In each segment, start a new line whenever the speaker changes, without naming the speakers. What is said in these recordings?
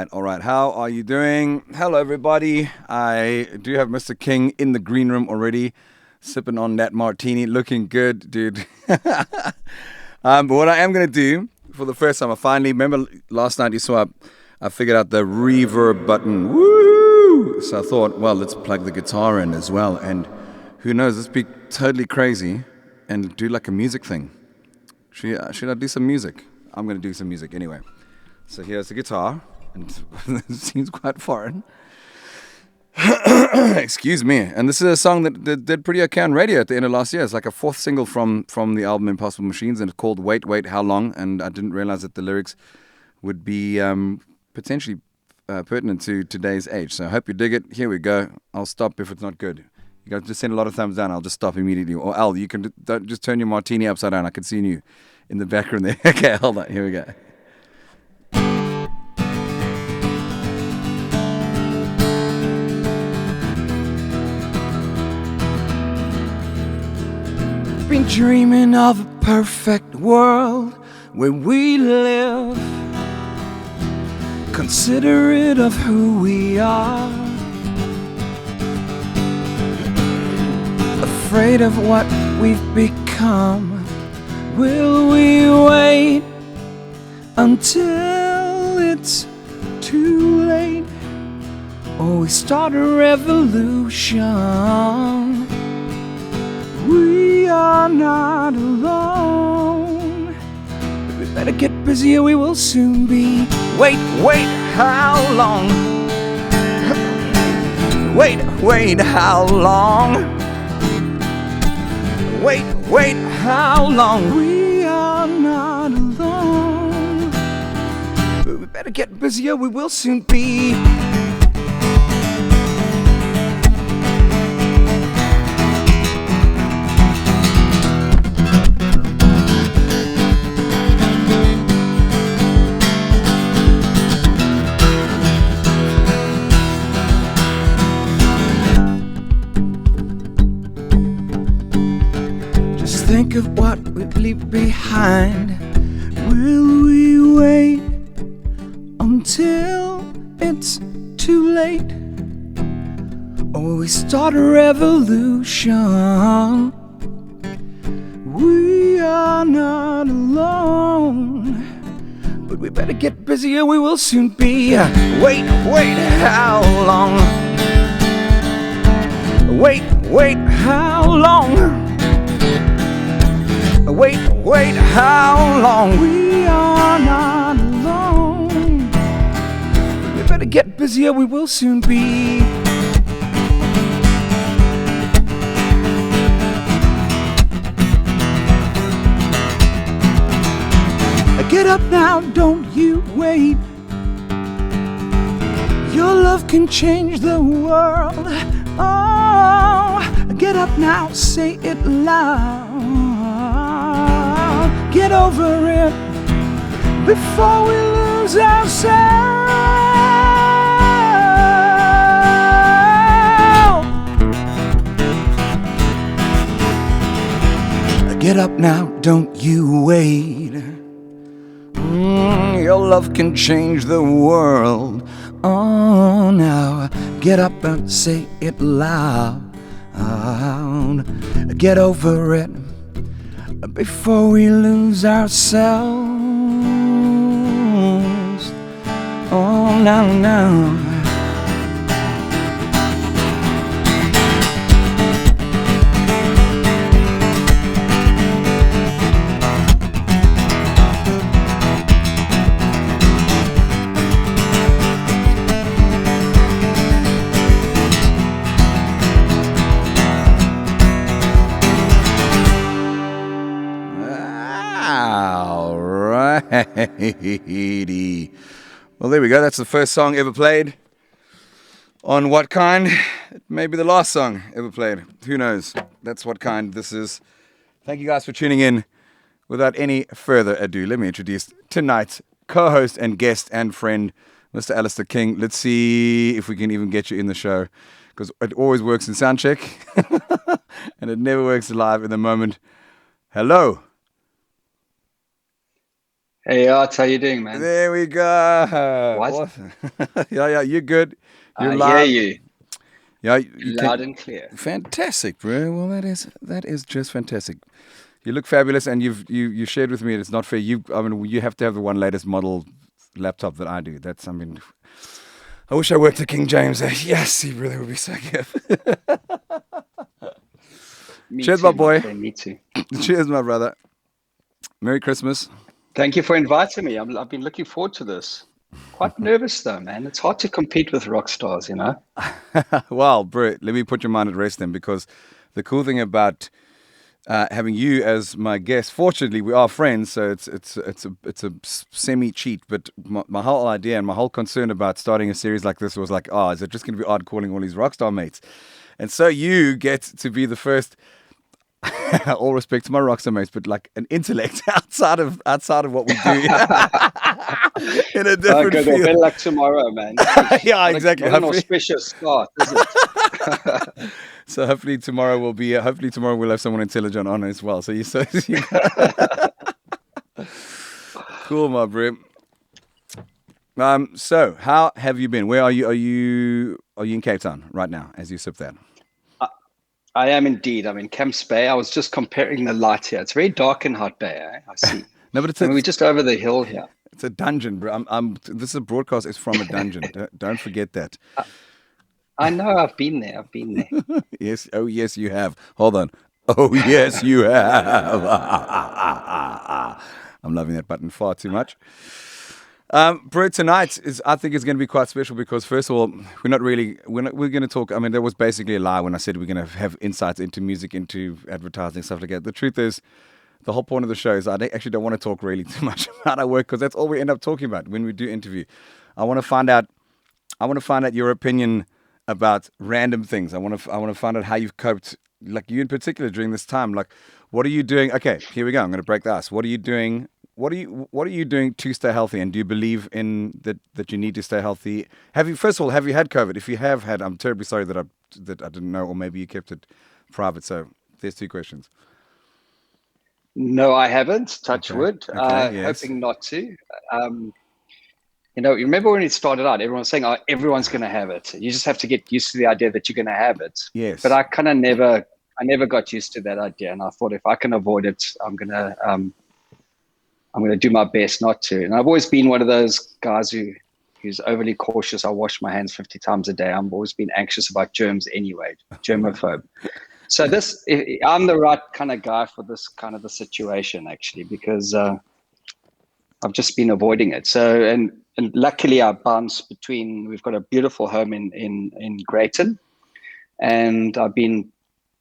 All right. How are you doing? Hello, everybody. I do have Mr. King in the green room already, sipping on that martini, looking good, dude. But what I am going to do for the first time, I finally, remember last night you saw I figured out the reverb button. Woo! So I thought, well, let's plug the guitar in as well. And who knows, let's be totally crazy and do like a music thing. Should I do some music? I'm going to do some music anyway. So here's the guitar, and it seems quite foreign. Excuse me. And this is a song that did pretty okay on radio at the end of last year. It's like a fourth single from the album Impossible Machines, and it's called Wait, Wait, How Long? And I didn't realize that the lyrics would be potentially pertinent to today's age. So I hope you dig it. Here we go. I'll stop if it's not good. You guys just send a lot of thumbs down. I'll just stop immediately. Or Al, you can don't just turn your martini upside down. I can see you in the background there. Okay, hold on. Here we go. Been dreaming of a perfect world where we live, considerate of who we are, afraid of what we've become. Will we wait until it's too late, or we start a revolution? We are not alone. We better get busy or we will soon be. Wait, wait, how long? Wait, wait, how long? Wait, wait, how long? We are not alone. We better get busy or we will soon be. Think of what we leave behind. Will we wait until it's too late, or will we start a revolution? We are not alone, but we better get busy or we will soon be. Wait, wait, how long? Wait, wait, how long? Wait, wait, how long? We are not alone. We better get busy or we will soon be. Get up now, don't you wait. Your love can change the world. Oh, get up now, say it loud. Get over it before we lose ourselves. Get up now, don't you wait. Your love can change the world. Oh, now Get up and say it loud. Get over it before we lose ourselves. Oh, no. Alrighty. Well, there we go. That's the first song ever played. On What Kind? Maybe the last song ever played. Who knows? That's what kind this is. Thank you guys for tuning in. Without any further ado, let me introduce tonight's co-host and guest and friend, Mr. Alistair King. Let's see if we can even get you in the show, because it always works in soundcheck and it never works live in the moment. Hello.
Hey, Art, how you doing, man?
There we go.
What?
Yeah, you're good. You're
I
live.
hear you.
Yeah, you
Loud and clear.
Fantastic, bro. Well, that is just fantastic. You look fabulous, and you shared with me. It's not fair. You have to have the one latest model laptop that I do. I wish I worked at King James. Yes, he really would be so good. Cheers,
too,
my boy.
Me too.
Cheers, my brother. Merry Christmas.
Thank you for inviting me. I've been looking forward to this. Quite nervous though, man. It's hard to compete with rock stars, you know.
Well, bro, let me put your mind at rest then, because the cool thing about having you as my guest, fortunately, we are friends, so it's a semi cheat. But my whole idea and my whole concern about starting a series like this was like, oh, is it just going to be odd calling all these rock star mates? And so you get to be the first. All respect to my rockstar mates, but like an intellect outside of what we do in a different field.
Well, better luck tomorrow, man.
Yeah, exactly.
Not an auspicious start, is it?
So hopefully tomorrow we'll have someone intelligent on as well. So you cool, my bro. So how have you been? Where are you? Are you in Cape Town right now as you sip that?
I am indeed. I'm in Camps Bay. I was just comparing the light here. It's very dark and hot Bay, eh? I see.
No, but
we're just over the hill here.
It's a dungeon, bro. This is a broadcast. It's from a dungeon. Don't forget that.
I know. I've been there.
Yes. Oh, yes, you have. Hold on. Oh, yes, you have. I'm loving that button far too much. Bro, tonight I think is going to be quite special because, first of all, we're going to talk. I mean, that was basically a lie when I said we're going to have insights into music, into advertising, stuff like that. The truth is, the whole point of the show is I actually don't want to talk really too much about our work, because that's all we end up talking about when we do interview. I want to find out your opinion about random things. I want to find out how you've coped, like you in particular, during this time. Like, what are you doing? Okay, here we go. I'm going to break the ice. What are you doing? What are you doing to stay healthy? And do you believe in that you need to stay healthy? Have you had COVID? If you have had, I'm terribly sorry that I didn't know, or maybe you kept it private. So there's two questions.
No, I haven't. Touch wood.
Okay, yes.
Hoping not to. You remember when it started out, everyone was saying, "Oh, everyone's going to have it." You just have to get used to the idea that you're going to have it.
Yes.
But I kind of never got used to that idea, and I thought if I can avoid it, I'm gonna do my best not to. And I've always been one of those guys who's overly cautious. I wash my hands 50 times a day. I've always been anxious about germs anyway, germaphobe. So I'm the right kind of guy for this kind of a situation, actually, because I've just been avoiding it. So, and luckily I bounce between, we've got a beautiful home in Greyton, and I've been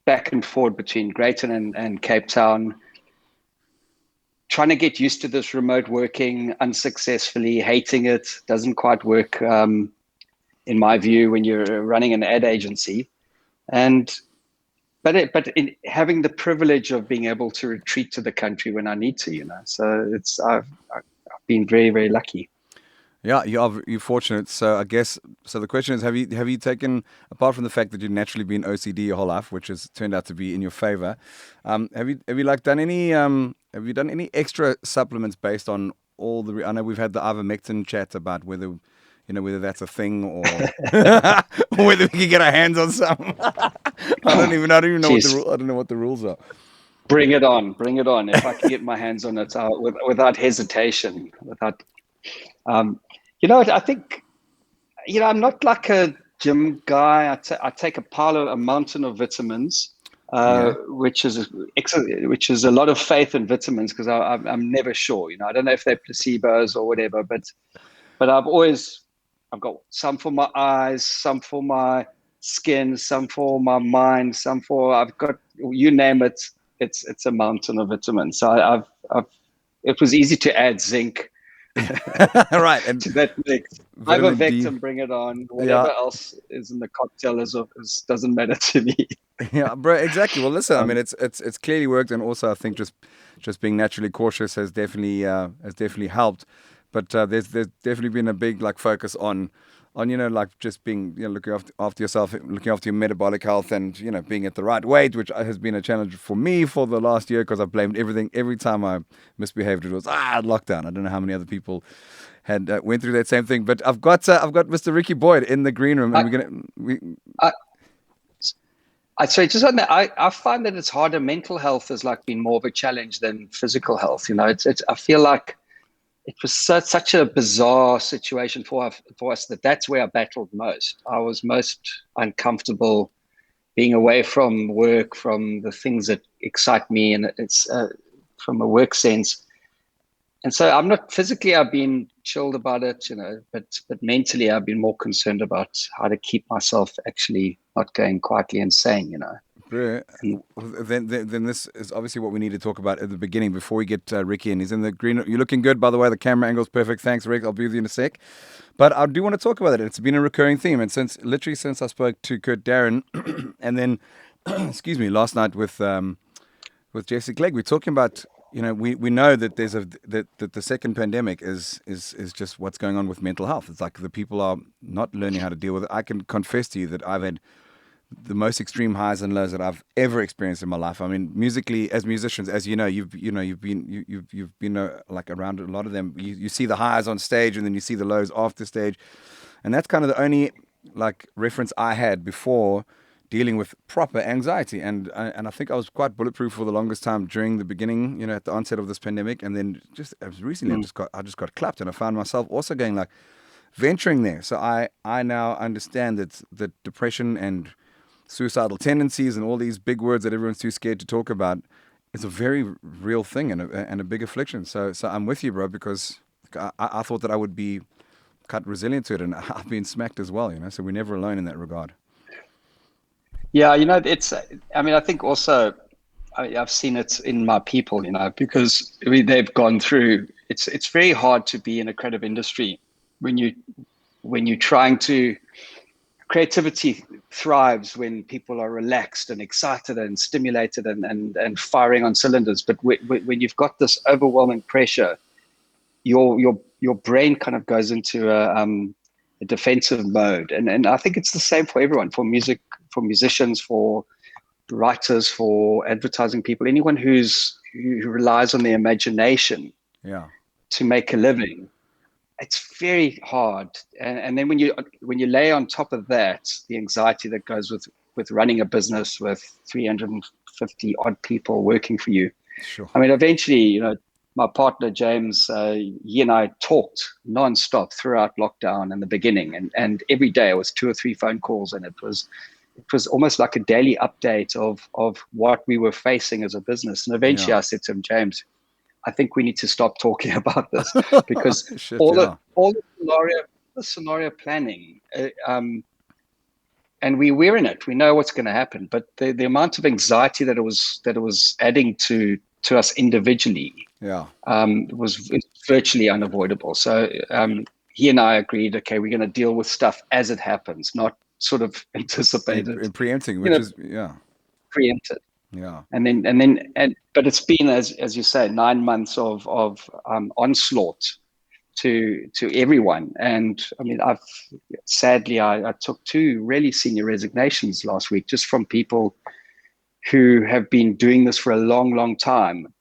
back and forth between Greyton and Cape Town, trying to get used to this remote working, unsuccessfully, hating it. Doesn't quite work, in my view, when you're running an ad agency. But in having the privilege of being able to retreat to the country when I need to, so I've been very, very lucky.
Yeah, you're fortunate. So I guess the question is, have you taken, apart from the fact that you've naturally been OCD your whole life, which has turned out to be in your favor, have you done any extra supplements based on all the? I know we've had the ivermectin chat about whether whether that's a thing or or whether we can get our hands on some. I don't even know what the
Jeez,
I don't know what the rules are.
bring it on, bring it on. If I can get my hands on it without hesitation, without, um, I think, I'm not like a gym guy. I take a mountain of vitamins,
Yeah.
which is a lot of faith in vitamins because I'm never sure. I don't know if they're placebos or whatever, but I've got some for my eyes, some for my skin, some for my mind, I've got, you name it. It's a mountain of vitamins. So it was easy to add zinc
Right. And
to that mix.
vitamin D.
Ivermectin, bring it on.
Yeah.
Whatever else is in the cocktail doesn't matter to me.
Yeah, bro, exactly. Well, listen, I mean,
Um,
it's clearly worked, and also I think just being naturally cautious has definitely helped. But there's definitely been a big like focus on like just being looking after yourself, looking after your metabolic health, and being at the right weight, which has been a challenge for me for the last year because I've blamed everything every time I misbehaved. It was lockdown. I don't know how many other people had went through that same thing. But I've got Mr. Ricky Boyd in the green room, and
I,
we're gonna we
I, I'd say just on that, I find that it's harder. Mental health has like been more of a challenge than physical health. I feel like it was such a bizarre situation for us that's where I battled most. I was most uncomfortable being away from work, from the things that excite me, and it's from a work sense. And so I'm not physically, I've been chilled about it, but mentally I've been more concerned about how to keep myself actually not going quietly insane.
Bro,
And
then this is obviously what we need to talk about at the beginning before we get Ricky in. He's in the green. You're looking good, by the way. The camera angle's perfect. Thanks, Rick. I'll be with you in a sec. But I do want to talk about it. It's been a recurring theme, and since I spoke to Kurt Darren, and then excuse me, last night with Jesse Clegg, we're talking about we know that that the second pandemic is just what's going on with mental health. It's like the people are not learning how to deal with it. I can confess to you that I've had the most extreme highs and lows that I've ever experienced in my life. I mean, musically, as musicians, as you've been like around a lot of them. You see the highs on stage, and then you see the lows after stage, and that's kind of the only like reference I had before dealing with proper anxiety. And I think I was quite bulletproof for the longest time during the beginning, at the onset of this pandemic, and then just as recently, I just got clapped, and I found myself also going like venturing there. So I now understand that depression and suicidal tendencies and all these big words that everyone's too scared to talk about is a very real thing and a big affliction. So I'm with you, bro, because I thought that I would be quite resilient to it, and I've been smacked as well, so we're never alone in that regard.
yeah, I think also I've seen it in my people, because they've gone through. It's very hard to be in a creative industry when you're trying to. Creativity thrives when people are relaxed and excited and stimulated and firing on cylinders. But when you've got this overwhelming pressure, your brain kind of goes into a defensive mode. And I think it's the same for everyone, for music, for musicians, for writers, for advertising people, anyone who relies on their imagination
Yeah.
to make a living. It's very hard, and then when you lay on top of that the anxiety that goes with running a business with 350 odd people working for you.
Sure.
I mean, eventually, my partner James, he and I talked nonstop throughout lockdown in the beginning, and every day it was 2 or 3 phone calls, and it was almost like a daily update of what we were facing as a business. And eventually,
Yeah.
I said to him, James, I think we need to stop talking about this because
Shit,
all
yeah.
the scenario planning, and we're in it. We know what's going to happen, but the amount of anxiety that it was adding to us individually,
Yeah.
was virtually unavoidable. So he and I agreed, okay, we're going to deal with stuff as it happens, not sort of anticipated,
In preempting,
you
which
know,
is yeah.
preempted.
Yeah.
But it's been, as you say, 9 months of onslaught to everyone. And I mean, sadly I took 2 really senior resignations last week, just from people who have been doing this for a long, long time.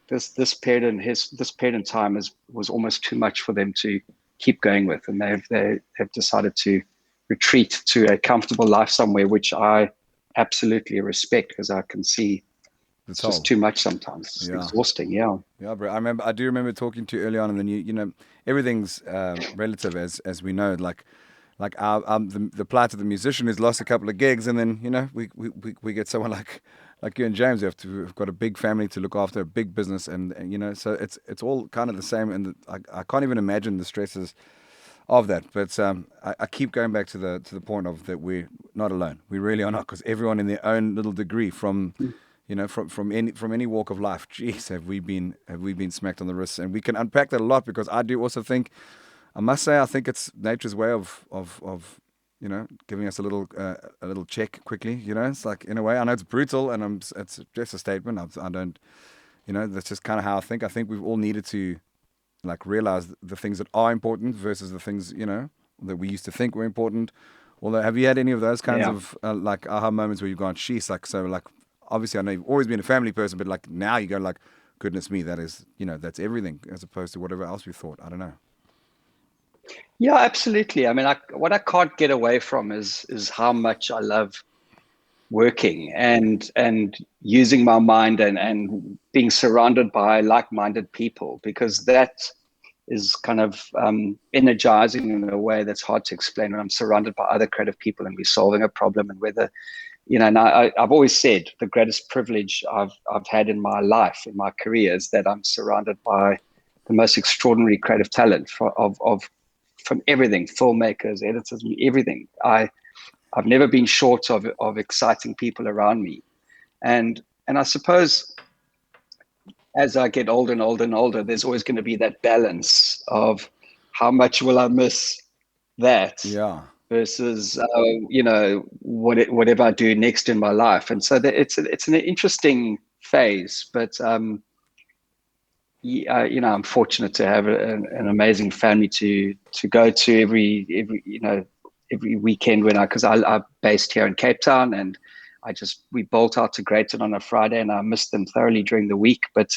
This period in time was almost too much for them to keep going with, and they have decided to retreat to a comfortable life somewhere, which I absolutely respect, because I can see it's just too much sometimes. It's exhausting. Yeah,
bro. I do remember talking to you early on in the new. You know, everything's relative, as we know. Like the plight of the musician who's lost a couple of gigs, and then, you know, we get someone like you and James who've got a big family to look after, a big business, and you know, so it's all kind of the same, and I can't even imagine the stresses of that. But I keep going back to the point of that we're not alone. We really are not, because everyone in their own little degree, from you know, from any walk of life, geez, have we been smacked on the wrist. And we can unpack that a lot, because I do also think, I must say, I think it's nature's way of you know, giving us a little check quickly. You know, it's like, in a way, I know it's brutal, and it's just a statement. I don't, you know, that's just kind of how I think. I think we've all needed to, like, realize the things that are important versus the things, you know, that we used to think were important. Although, have you had any of those kinds of like aha moments where you've gone, sheesh, like, so, like, obviously I know you've always been a family person, but like now you go like, goodness me, that is, you know, that's everything, as opposed to whatever else we thought. I don't know.
Yeah, absolutely. I mean, what I can't get away from is how much I love working and using my mind and being surrounded by like-minded people, because that is kind of energizing in a way that's hard to explain, when I'm surrounded by other creative people and we're solving a problem. And whether, you know, and I've always said the greatest privilege I've had in my life, in my career, is that I'm surrounded by the most extraordinary creative talent from everything, filmmakers, editors, everything. I've never been short of exciting people around me. And I suppose as I get older and older and older, there's always going to be that balance of how much will I miss that versus, you know, whatever I do next in my life. And so it's an interesting phase, but you know, I'm fortunate to have an amazing family to go to every weekend because I'm based here in Cape Town, and we bolt out to Greyton on a Friday, and I miss them thoroughly during the week. But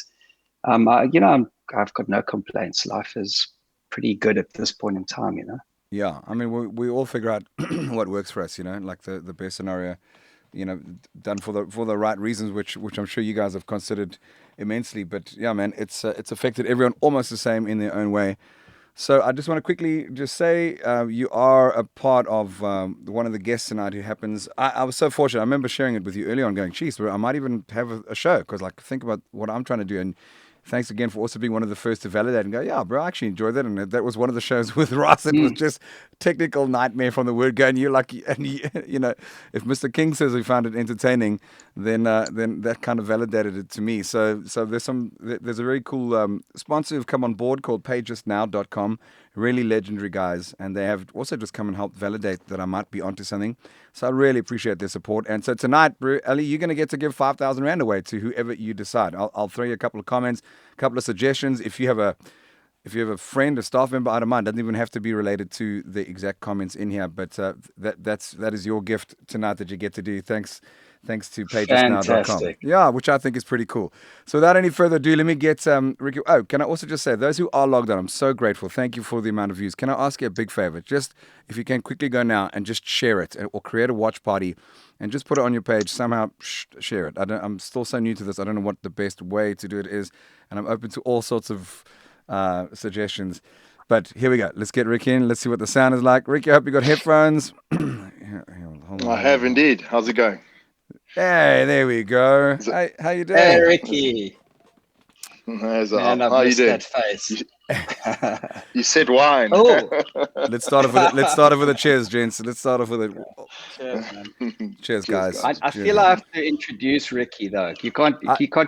you know, I've got no complaints. Life is pretty good at this point in time, you know.
Yeah, I mean, we all figure out what works for us, you know, like the best scenario, you know, done for the right reasons, which I'm sure you guys have considered immensely. But yeah, man, it's affected everyone almost the same in their own way. So I just want to quickly just say you are a part of one of the guests tonight who happens. I was so fortunate. I remember sharing it with you earlier on, going, geez, I might even have a show, because, like, think about what I'm trying to do. And thanks again for also being one of the first to validate and go, yeah, bro, I actually enjoyed that. And that was one of the shows with Ross. It was just technical nightmare from the word go. And you're like, and you know, if Mr. King says he found it entertaining, then that kind of validated it to me. So there's a very cool sponsor who've come on board called payjustnow.com. Really legendary guys, and they have also just come and helped validate that I might be onto something. So I really appreciate their support. And so tonight, Ali, you're going to get to give 5,000 Rand away to whoever you decide. I'll throw you a couple of comments, a couple of suggestions. If you have a friend, a staff member, I don't mind. Doesn't even have to be related to the exact comments in here. But that is your gift tonight that you get to do. Thanks to payjustnow.com. Yeah, which I think is pretty cool. So without any further ado, let me get Ricky. Oh, can I also just say, those who are logged on, I'm so grateful. Thank you for the amount of views. Can I ask you a big favor? Just, if you can quickly go now and just share it, or create a watch party and just put it on your page. Somehow share it. I'm still so new to this. I don't know what the best way to do it is. And I'm open to all sorts of suggestions. But here we go. Let's get Ricky in. Let's see what the sound is like. Ricky, I hope you got headphones.
I have indeed. How's it going?
Hey, there we go. Hey, how you doing?
Hey, Ricky.
Man, how you doing?
That face.
You said wine.
Oh,
let's start off with a cheers, gents. Let's start off with a
cheers, man.
Cheers, guys.
I feel I have to introduce Ricky though. You can't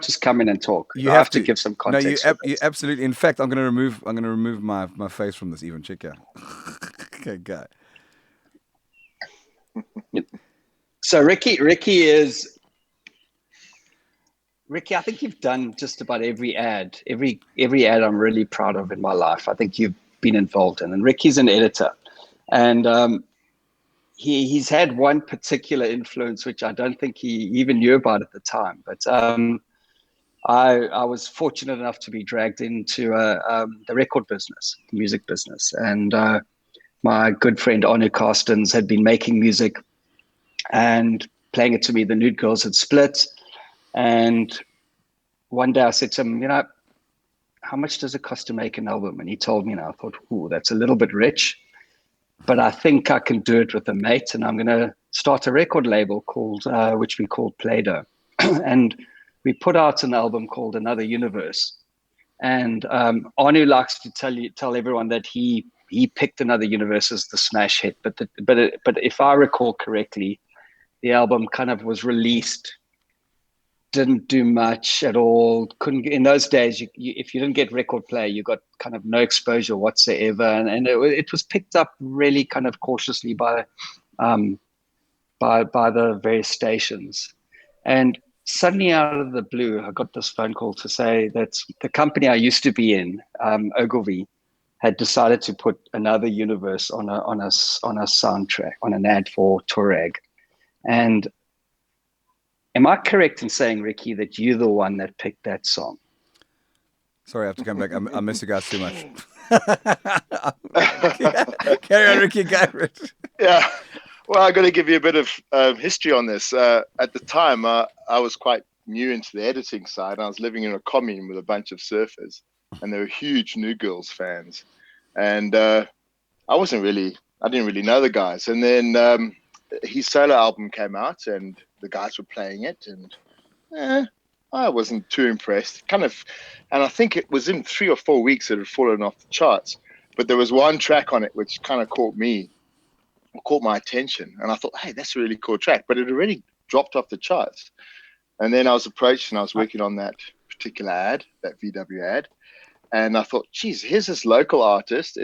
just come in and talk.
You have to
give some context.
No, you absolutely. In fact, I'm going to remove my face from this. Even check out. Okay, go.
So Ricky, I think you've done just about every ad I'm really proud of in my life. I think you've been involved in. And Ricky's an editor, and he's had one particular influence which I don't think he even knew about at the time. But I was fortunate enough to be dragged into the record business, the music business. And my good friend Anu Carstens had been making music and playing it to me. The Nude Girls had split. And one day I said to him, how much does it cost to make an album? And he told me, and I thought, ooh, that's a little bit rich, but I think I can do it with a mate. And I'm going to start a record label called, which we called Play-Doh. And we put out an album called Another Universe. And Anu likes to tell everyone that he picked Another Universe as the smash hit. But if I recall correctly, the album kind of was released, didn't do much at all. Couldn't in those days. If you didn't get record play, you got kind of no exposure whatsoever, and it was picked up really kind of cautiously by the various stations. And suddenly, out of the blue, I got this phone call to say that the company I used to be in, Ogilvy, had decided to put Another Universe on a soundtrack, on an ad for Touareg. And am I correct in saying, Ricky, that you're the one that picked that song?
Sorry, I have to come back. I miss you guys too much. Carry on, Ricky.
Yeah. Well, I got to give you a bit of history on this. At the time, I was quite new into the editing side. I was living in a commune with a bunch of surfers, and they were huge Nude Girls fans. And I didn't really know the guys. And then his solo album came out, and the guys were playing it, and I wasn't too impressed. And I think it was in 3 or 4 weeks it had fallen off the charts. But there was one track on it which kind of caught my attention, and I thought, hey, that's a really cool track. But it already dropped off the charts. And then I was approached, and I was working on that particular ad, that VW ad, and I thought, geez, here's this local artist.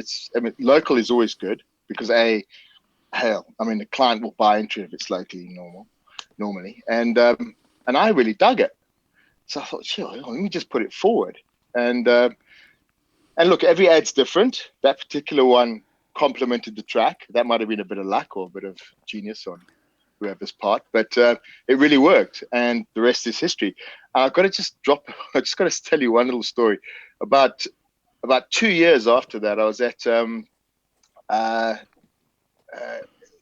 Local is always good because the client will buy into it if it's locally normally, and I really dug it. So I thought, sure, let me just put it forward. And look, every ad's different. That particular one complemented the track. That might have been a bit of luck or a bit of genius on whoever's part, but it really worked, and the rest is history. I just got to tell you one little story. About 2 years after that, I was at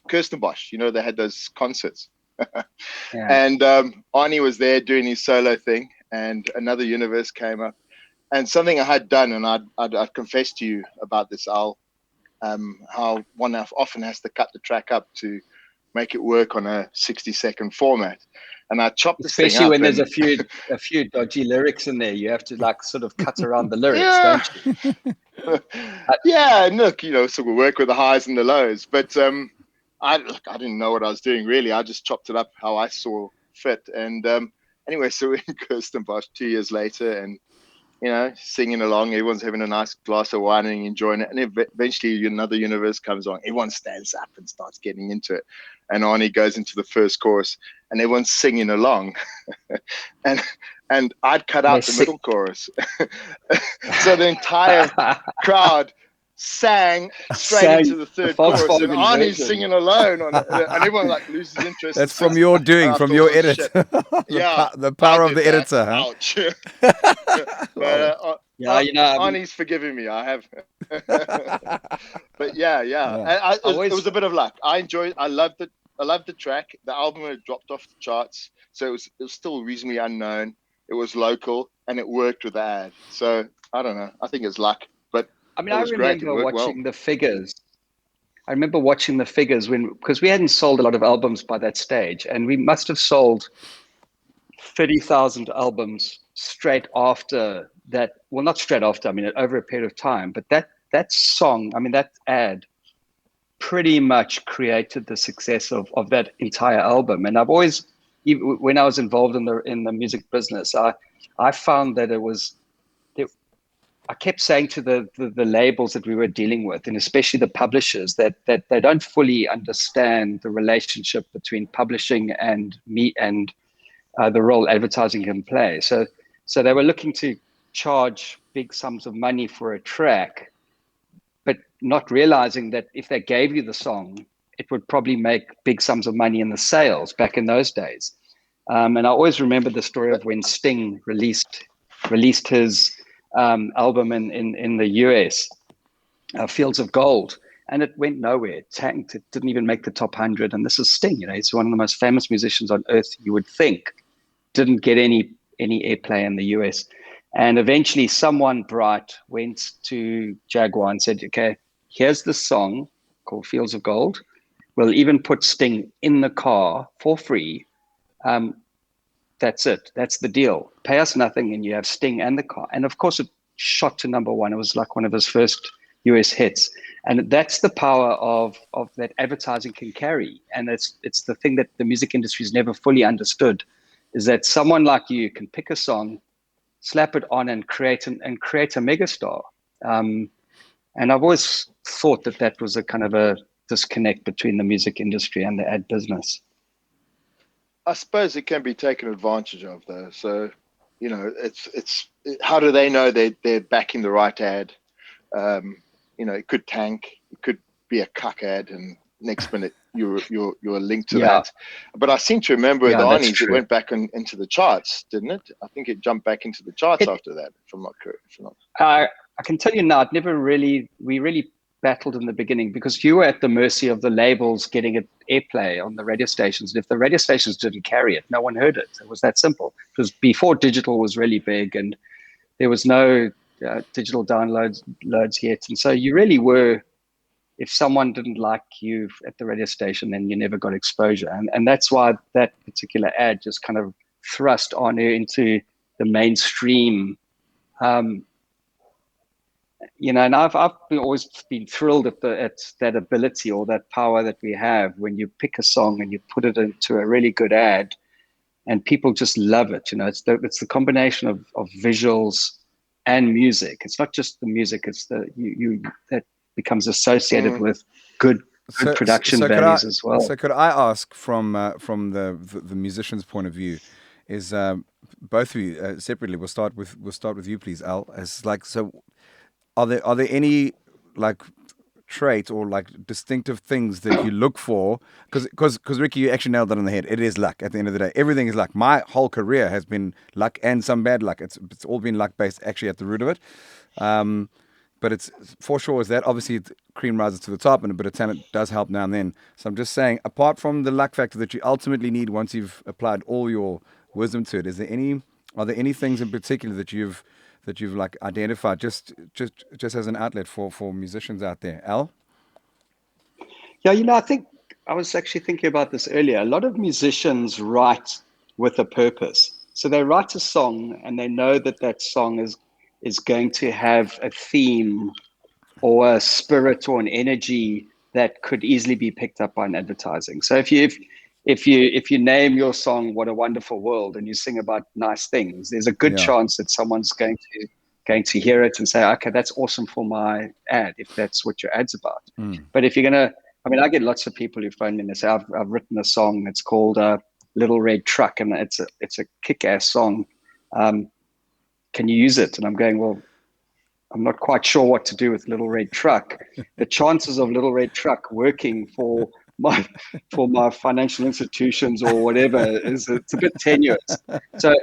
Kirstenbosch. They had those concerts.
Yeah.
And Arnie was there doing his solo thing, and Another Universe came up, and something I had done, and I'd confessed to you about this, Al, how one often has to cut the track up to make it work on a 60-second format. And I chopped this thing up.
Especially when there's a few dodgy lyrics in there, you have to sort of cut around the lyrics, don't you?
Yeah, and look, so we work with the highs and the lows, but I didn't know what I was doing really. I just chopped it up how I saw fit. And anyway, so we're in Kirstenbosch 2 years later, and singing along, everyone's having a nice glass of wine and enjoying it. And eventually Another Universe comes on. Everyone stands up and starts getting into it. And Arnie goes into the first chorus, and everyone's singing along. and I'd cut out the middle chorus. So the entire crowd sang straight into the third chorus, and Arnie's singing alone on it, and everyone loses interest.
That's from your doing, from your edit.
Yeah,
the power of the editor. Huh?
Ouch. But Arnie's forgiving me. I have. But yeah. It was a bit of luck. I loved it. I loved the track. The album had dropped off the charts, so it was still reasonably unknown. It was local, and it worked with the ad. So I don't know. I think it's luck. But
I remember watching the figures. I remember watching the figures because we hadn't sold a lot of albums by that stage, and we must have sold 30,000 albums straight after that. Well, not straight after. Over a period of time. But that song, that ad, pretty much created the success of that entire album. And I've always, even when I was involved in the music business, I found that I kept saying to the labels that we were dealing with, and especially the publishers, that they don't fully understand the relationship between publishing and me and the role advertising can play. So they were looking to charge big sums of money for a track, but not realizing that if they gave you the song, it would probably make big sums of money in the sales back in those days. And I always remember the story of when Sting released his album in the US, Fields of Gold, and it went nowhere. It tanked. It didn't even make the top 100. And this is Sting. He's one of the most famous musicians on earth, you would think. Didn't get any airplay in the US. And eventually someone bright went to Jaguar and said, okay, here's the song called Fields of Gold. We'll even put Sting in the car for free. That's it. That's the deal. Pay us nothing and you have Sting and the car. And of course it shot to #1. It was like one of his first US hits. And that's the power of that advertising can carry. And it's the thing that the music industry has never fully understood, is that someone like you can pick a song, slap it on and create a megastar. And I've always thought that was a kind of a disconnect between the music industry and the ad business.
I suppose it can be taken advantage of, though. So, it's how do they know they're backing the right ad? It could tank, it could be a cuck ad, and next minute you're linked to that. But I seem to remember with Arnie's, it went back into the charts, didn't it? I think it jumped back into the charts after that, if I'm not correct.
I can tell you now, we really battled in the beginning because you were at the mercy of the labels getting it airplay on the radio stations. And if the radio stations didn't carry it, no one heard it. It was that simple. It was before digital was really big and there was no digital downloads yet. And so you really were, if someone didn't like you at the radio station, then you never got exposure. And that's why that particular ad just kind of thrust on into the mainstream. And I've always been thrilled at that ability or that power that we have when you pick a song and you put it into a really good ad and people just love it. It's the combination of visuals and music. It's not just the music, it's that becomes associated with good production values as well.
So could I ask from the musician's point of view, is both of you separately, we'll start with you please, Al, as like, so are there any like traits or like distinctive things that you look for? Because Ricky, you actually nailed that on the head. It is luck at the end of the day. Everything is luck. My whole career has been luck and some bad luck. It's all been luck based actually at the root of it. But it's for sure is that obviously cream rises to the top and a bit of talent does help now and then. So I'm just saying, apart from the luck factor that you ultimately need once you've applied all your wisdom to it, are there any things in particular that you've like identified just as an outlet for musicians out there? Al?
Yeah, I think I was actually thinking about this earlier. A lot of musicians write with a purpose. So they write a song and they know that song is going to have a theme or a spirit or an energy that could easily be picked up by an advertising. So if you name your song "What a Wonderful World" and you sing about nice things, there's a good chance that someone's going to hear it and say, okay, that's awesome for my ad, if that's what your ad's about. But if you're gonna, I get lots of people who phone me and they say, I've written a song that's called "Little Red Truck" and it's a kick-ass song. Can you use it? And I'm going, well, I'm not quite sure what to do with Little Red Truck. The chances of Little Red Truck working for my financial institutions or whatever it's a bit tenuous. So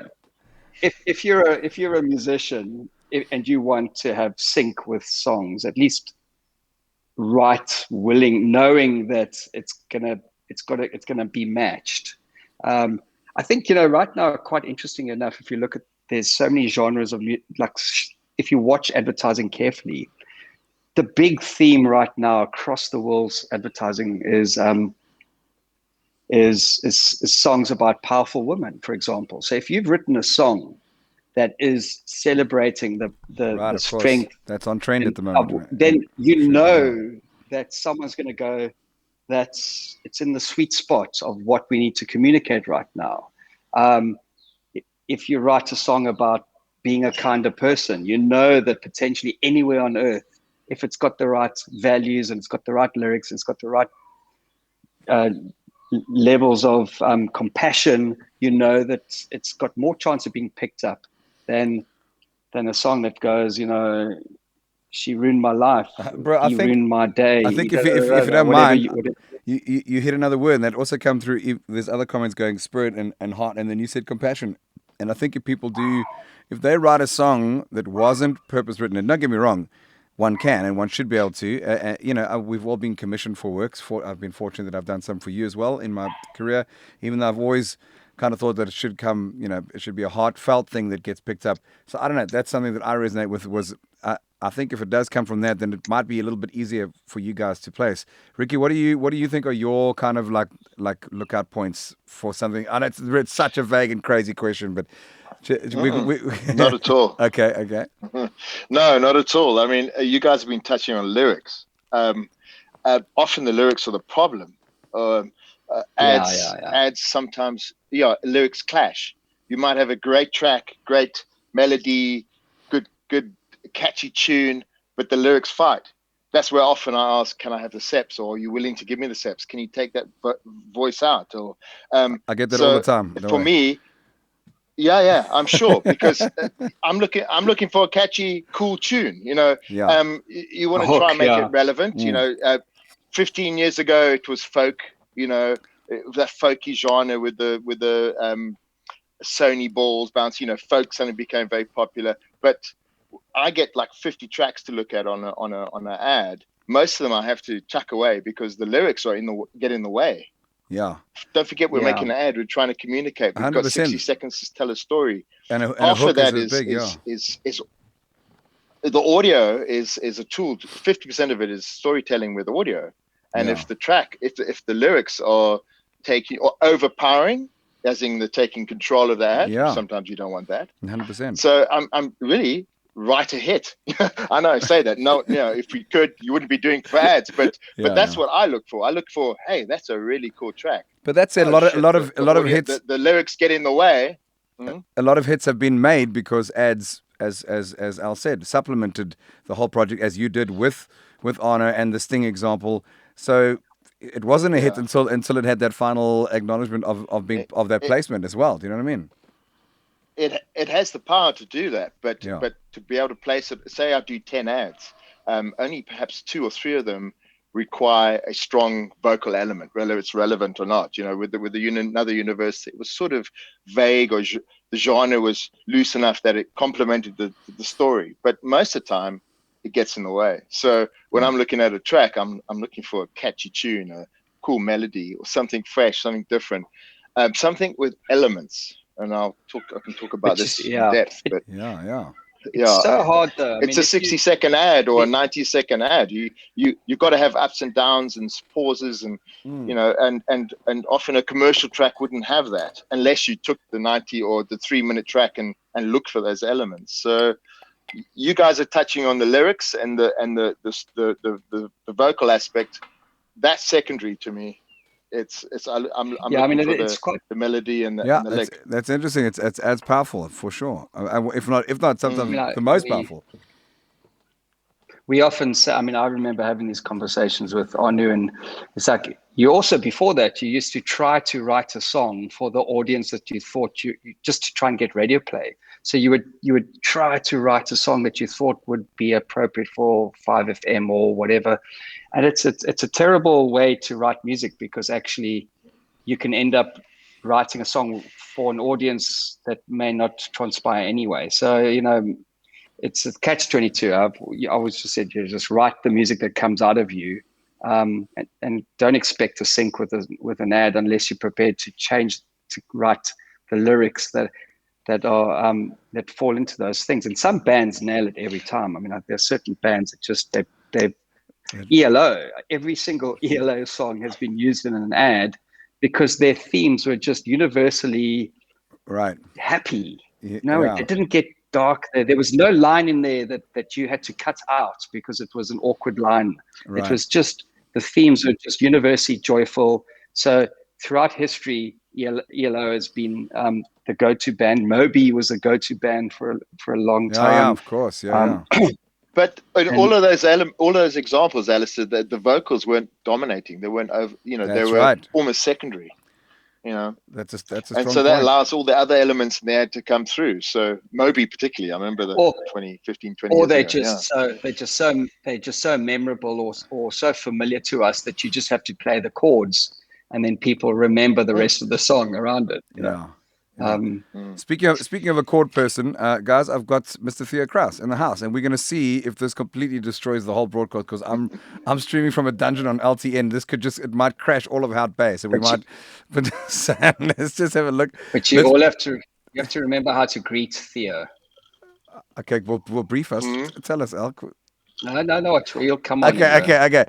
if you're a musician and you want to have sync with songs, at least write knowing that it's gonna be matched. I think right now, quite interesting enough, if you look at, there's so many genres of like, if you watch advertising carefully, the big theme right now across the world's advertising is songs about powerful women, for example. So if you've written a song that is celebrating the strength
that's on trend at the moment,
then that someone's going to go, it's in the sweet spot of what we need to communicate right now. If you write a song about being a kinder person, that potentially anywhere on earth, if it's got the right values and it's got the right lyrics and it's got the right levels of compassion, that it's got more chance of being picked up than a song that goes, she ruined my life.
Bro,
He ruined my day.
I think if you don't
whatever
mind,
whatever.
you hit another word, and that also come through. There's other comments going spirit and heart, and then you said compassion. And I think if they write a song that wasn't purpose written, and don't get me wrong, one can and one should be able to. We've all been commissioned for works. I've been fortunate that I've done some for you as well in my career, even though I've always kind of thought that it should come, it should be a heartfelt thing that gets picked up. So I don't know. That's something that I resonate with. I think if it does come from that, then it might be a little bit easier for you guys to place. Ricky, what do you think are your kind of like lookout points for something? I know it's such a vague and crazy question, but
not at all.
Okay.
No, not at all. I mean, you guys have been touching on lyrics. Often the lyrics are the problem. Ads sometimes, lyrics clash. You might have a great track, great melody, good catchy tune, but the lyrics fight. That's where often I ask, can I have the steps, or are you willing to give me the steps? Can you take that voice out? Or
I get that all the time.
For me, I'm sure, because I'm looking for a catchy, cool tune. You want to try and make it relevant. 15 years ago it was folk. That folky genre with the Sony balls bouncing. Folk suddenly became very popular. But I get like 50 tracks to look at on an ad. Most of them I have to tuck away because the lyrics are get in the way.
Yeah.
Don't forget, we're making an ad. We're trying to communicate. We've 100%. Got 60 seconds to tell a story.
And
half
a
of that
is
the audio is a tool. 50% of it is storytelling with audio. And if the lyrics are taking or overpowering, as in the taking control of the ad, sometimes you don't want that.
100%.
So I'm really write a hit. I know I say that. No, if we could, you wouldn't be doing for ads, but that's what I look for. I look for, hey, that's a really cool track.
But that's a lot of hits.
The lyrics get in the way.
A lot of hits have been made because ads, as Al said, supplemented the whole project, as you did with Honor and the Sting example. So it wasn't a hit until it had that final acknowledgement of that placement as well. Do you know what I mean?
It has the power to do that, but to be able to place it, say I do 10 ads, only perhaps 2 or 3 of them require a strong vocal element, whether it's relevant or not. With another university, it was sort of vague, or the genre was loose enough that it complemented the story. But most of the time, it gets in the way. So when I'm looking at a track, I'm looking for a catchy tune, a cool melody, or something fresh, something different, something with elements. And I can talk about this in depth. But
it's so hard though.
It's a 60-second ad or a 90-second ad. You've got to have ups and downs and pauses, and and often a commercial track wouldn't have that unless you took the 90 or the 3-minute track and looked for those elements. So you guys are touching on the lyrics and the vocal aspect. That's secondary to me. I'm looking for the melody and the lick.
That's interesting. It's as powerful for sure. If not sometimes the most powerful.
We often say, I remember having these conversations with Anu, and it's like, you also, before that, you used to try to write a song for the audience that you thought you just to try and get radio play. So you would try to write a song that you thought would be appropriate for 5FM or whatever. And it's a terrible way to write music, because actually you can end up writing a song for an audience that may not transpire anyway. So, it's a catch-22. I always just said, just write the music that comes out of you, and don't expect to sync with an ad unless you're prepared to write the lyrics that fall into those things. And some bands nail it every time. There are certain bands that just they ELO. Every single ELO song has been used in an ad because their themes were just universally happy. It didn't get dark. There was no line in there that you had to cut out because it was an awkward line. It was just, the themes were just universally joyful. So throughout history, ELO has been the go-to band. Moby was a go-to band for a long time.
Yeah, of course.
But all of those examples, Alistair, the vocals weren't dominating. They weren't over. They were almost secondary. you know.
That's a
And
strong
so that
point.
allows all the other elements in there to come through. So Moby particularly, I remember the
Or
15, 20
or
years
they're
ago.
just so memorable or so familiar to us that you just have to play the chords and then people remember the rest of the song around it. You know?
Yeah. Yeah.
Mm.
Speaking of a chord person, guys, I've got Mr. Theo Crous in the house, and we're going to see if this completely destroys the whole broadcast because I'm streaming from a dungeon on LTN. This it might crash all of Hout Bay, so we might. But Sam, let's just have a look.
But you have to remember how to greet Theo.
Okay, we'll brief us. Tell us, Al.
No, you'll come on.
Okay.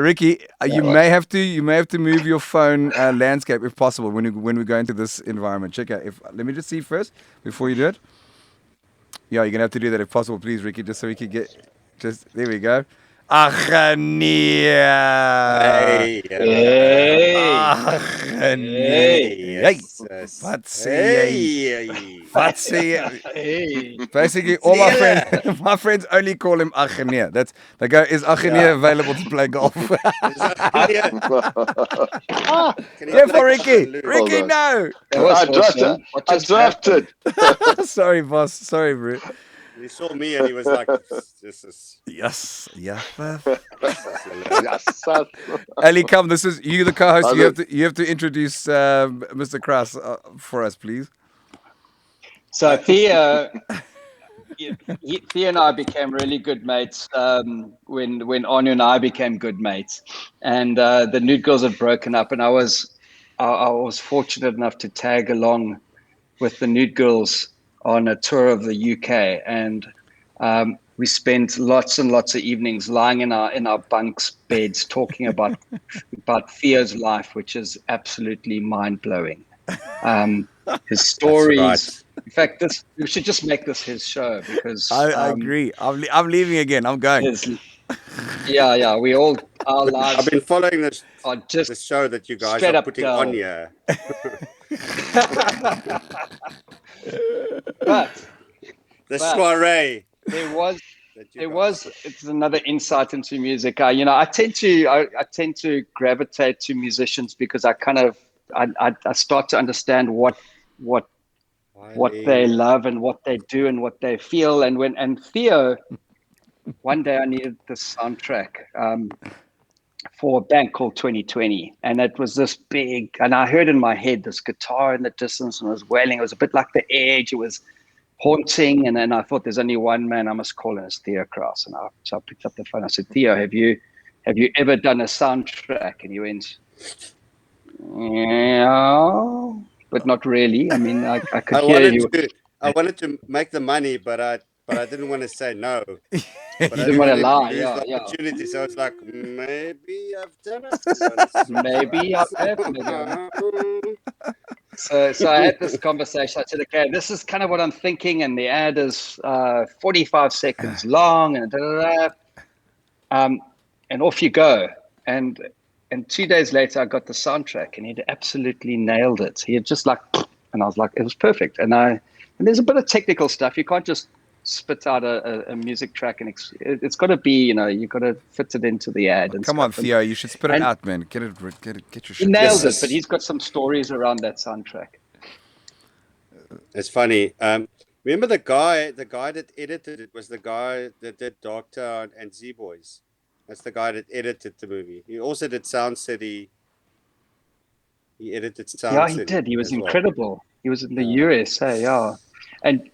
Ricky, you may have to move your phone landscape if possible when we go into this environment. Check out let me just see first before you do it. Yeah, you're gonna have to do that if possible, please, Ricky, just so we can get there we go. Achania.
Hey, yes.
Basically, all my friends only call him Achania. They go, is Achania available to play golf? Careful, Ricky. Ricky, no.
I drafted.
Sorry, boss. Sorry, bro.
He saw me and he was like, "This is
yes, yeah."
Yes.
Ali, come. This is you, the co-host. You have to introduce Mr. Crous for us, please.
So Theo and I became really good mates when Anu and I became good mates, and the Nude Girls had broken up, and I was fortunate enough to tag along with the Nude Girls on a tour of the UK, and we spent lots and lots of evenings lying in our bunks beds talking about Theo's life, which is absolutely mind blowing. His stories.
Right.
In fact, we should just make this his show because
I agree. I'm leaving again. I'm going.
Yeah. We all our lives.
I've been following this show that you guys
straight
are
up
putting
dull.
on here.
But
soiree.
It's another insight into music. I tend to gravitate to musicians because I start to understand what they love and what they do and what they feel. And Theo, one day I needed this soundtrack for a band called 2020, and it was this big, and I heard in my head this guitar in the distance and it was wailing. It was a bit like The Edge. It was haunting, and then I thought, there's only one man I must call, and it's Theo Crous. And so I picked up the phone. I said, Theo, have you ever done a soundtrack? And he went, yeah, but not really. I mean, I could hear you.
I wanted to make the money, but I didn't want to say no.
But I didn't want to lie.
Lose the opportunity. So it's like, maybe I've done it.
Maybe I've done it. So I had this conversation. I said, okay, this is kind of what I'm thinking, and the ad is 45 seconds long, and and off you go. And 2 days later, I got the soundtrack, and he'd absolutely nailed it. He had just like, and I was like, it was perfect. And there's a bit of technical stuff. You can't just spit out a music track, and it's got to be, you've got to fit it into the ad. And
come on, Theo, you should spit it out, man. Get your shit.
He nailed it, but he's got some stories around that soundtrack.
It's funny. Remember the guy that edited it was the guy that did Doctor and Z Boys. That's the guy that edited the movie. He also did Sound City. He edited Sound City.
Yeah, he did. He was incredible. Well. He was in the USA, yeah. And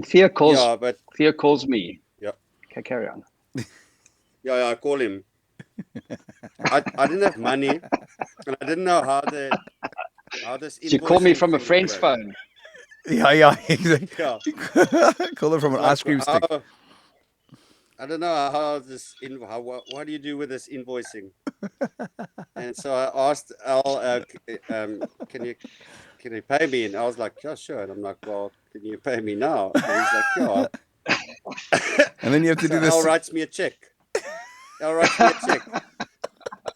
Theo calls me.
Yeah.
Okay, carry on.
Yeah, I call him. I didn't have money, and I didn't know how this.
You called me from a friend's phone.
Yeah, exactly. Yeah. Call it from an ice cream stick.
I don't know what do you do with this invoicing? And so I asked Al, can you pay me? And I was like, yeah, sure. And I'm like, well, can you pay me now? And he's like, yeah.
And then you have to do this.
Al writes me a check.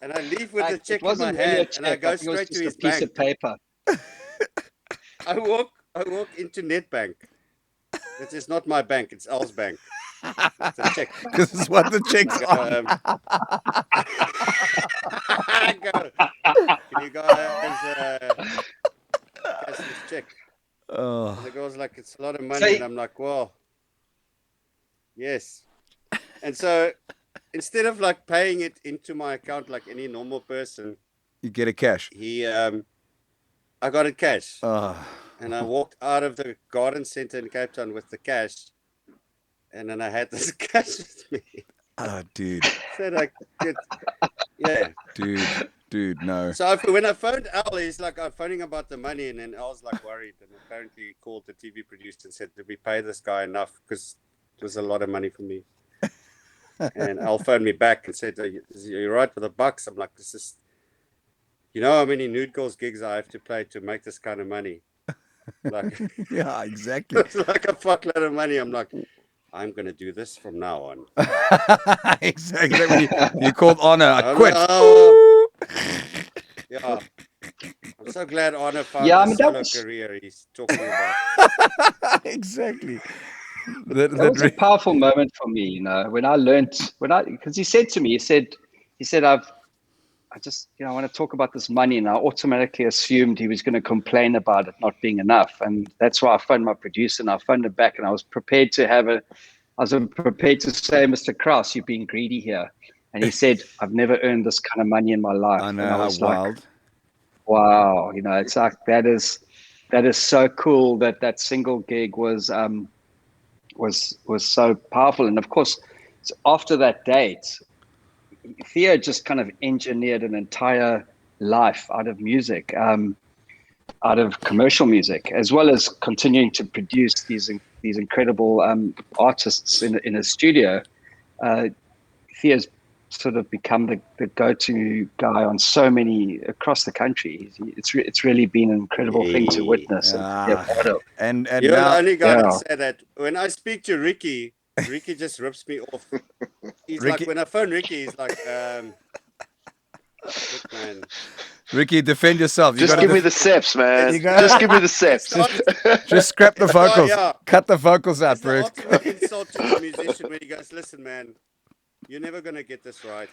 And I leave with the check in my hand, and I go straight to his
piece of paper.
I walk into Nedbank. It is not my bank; it's Al's bank. It's a check.
This is what the check's on.
I go, can you guys cash this check?
Oh,
And the girl's like, it's a lot of money.
So-
And I'm like, well, yes. And so instead of like paying it into my account like any normal person,
you get a cash.
I got it cash.
Oh,
And I walked out of the garden center in Cape Town with the cash. And then I had this cash with me.
oh, dude,
So that I could, yeah.
dude, no.
So when I phoned Al, he's like, I'm phoning about the money. And then Al's like worried. And apparently he called the TV producer and said, did we pay this guy enough? Because it was a lot of money for me. And Al phoned me back and said, are you right for the bucks? I'm like, this is, you know how many Nude Girls gigs I have to play to make this kind of money? Like,
Yeah, exactly.
it's like a fuckload of money. I'm like, I'm going to do this from now on.
Exactly. When you called Honor, I
I'm
quit.
like, oh, yeah. I'm so glad Honor found
Yeah, I
the
mean, that
solo
was-
career he's talking about.
Exactly.
That was a powerful moment for me, you know, because he said to me, he said, I just, I want to talk about this money. And I automatically assumed he was going to complain about it not being enough. And that's why I phoned my producer and I phoned him back and I was prepared to prepared to say, Mr. Crous, you're being greedy here. And he said, I've never earned this kind of money in my life.
I know,
and I
how
was
wild.
like, wow, it's like, that is so cool that single gig was so powerful. And of course, after that date, Theo just kind of engineered an entire life out of music, out of commercial music, as well as continuing to produce these incredible artists in a studio. Theo's sort of become the go-to guy on so many across the country. It's really been an incredible thing to witness and be a part of.
And
You're
now,
the only guy
Yeah.
that say that. When I speak to Ricky just rips me off. He's
Ricky-
like, when I phone Ricky, he's like, look, man.
Ricky, defend yourself. You
Just
gotta
give me the seps, man.
You gotta-
Just give me the seps.
just scrap the vocals.
yeah.
Cut the vocals out,
It's the
bro.
ultimate insult to the musician when he goes, listen, man, you're never going to get this right.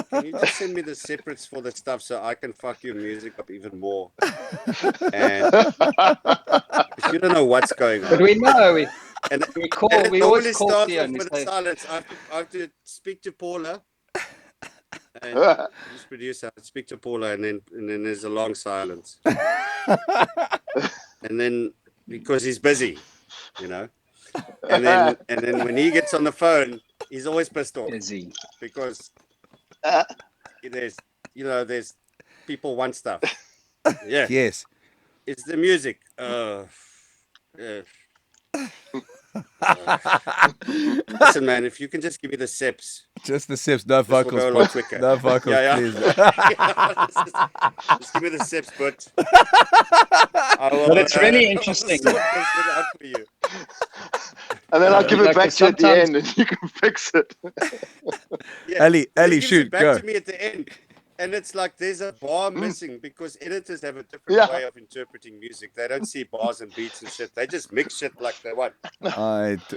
Can you just send me the separates for the stuff so I can fuck your music up even more? And you don't know what's going on.
But we know
And
we
it
always
normally
call
starts
Theo
off
and we
with a
say,
silence. I have to speak to Paula. And this producer, I speak to Paula, and then there's a long silence. And then because he's busy, And then when he gets on the phone, he's always pissed off
busy.
because there's people want stuff. Yeah.
Yes.
It's the music. Listen, man, if you can just give me the sips,
Just the sips, no
this will
vocals,
go a lot
but
quicker.
no vocals,
Yeah.
please.
Just give me the sips, but
But it's really interesting.
I'll sort this bit out for you.
And then I'll give it
Like,
back to you at the
sometimes-
end and you can fix it.
Yeah.
Ellie,
He gives
shoot,
it back
go.
to me at the end, and it's like there's a bar missing because editors have a different
Yeah.
way of interpreting music. They don't see bars and beats and shit. They just mix shit like they want,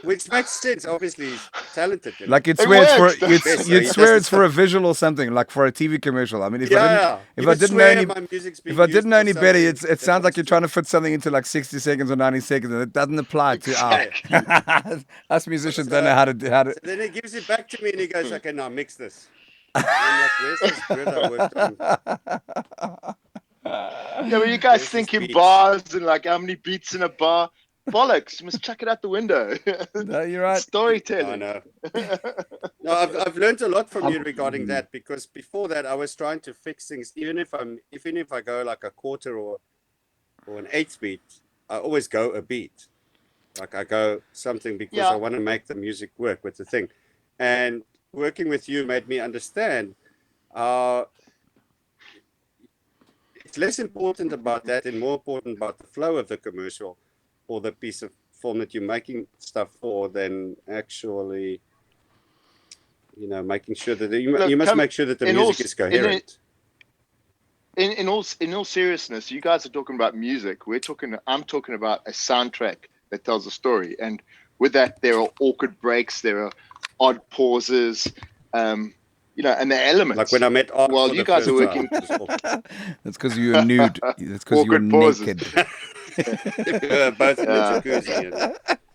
which makes sense. Obviously, he's talented.
Like you'd
It
swear it's
works.
for
Yes,
you'd
he
swear
does
it's for a visual or something, like for a TV commercial. I mean, if
yeah.
I didn't know any,
my music's being
if I
used
didn't know
for
any better,
something
it
that
sounds like
wants
you're trying to fit something into like 60 seconds or 90 seconds, and it doesn't apply to our. Us musicians don't know how to.
So then he gives it back to me and he goes, "Okay, now mix this." And I'm like, "Where's this grid I worked on?"
Yeah, but you guys
Where's
think
his
in
beats?
bars and like how many beats in a bar. Bollocks, you must chuck it out the window.
No, you're right.
Storytelling.
I know. No, I've learned a lot from you regarding that, because before that I was trying to fix things. Even if I go like a quarter or an eighth beat, I always go a beat. Like I go something because
Yeah.
I want to make the music work with the thing. And working with you made me understand it's less important about that and more important about the flow of the commercial or the piece of film that you're making stuff for than actually, making sure that you must make sure that the music is coherent.
In all seriousness, you guys are talking about music. I'm talking about a soundtrack that tells a story, and with that, there are awkward breaks, there are odd pauses. and the elements.
Like when I met Art
Well,
for
you
the
guys are
first
working.
time.
That's because you were nude. That's because you were
Awkward pauses.
naked.
We were both in the
Yeah.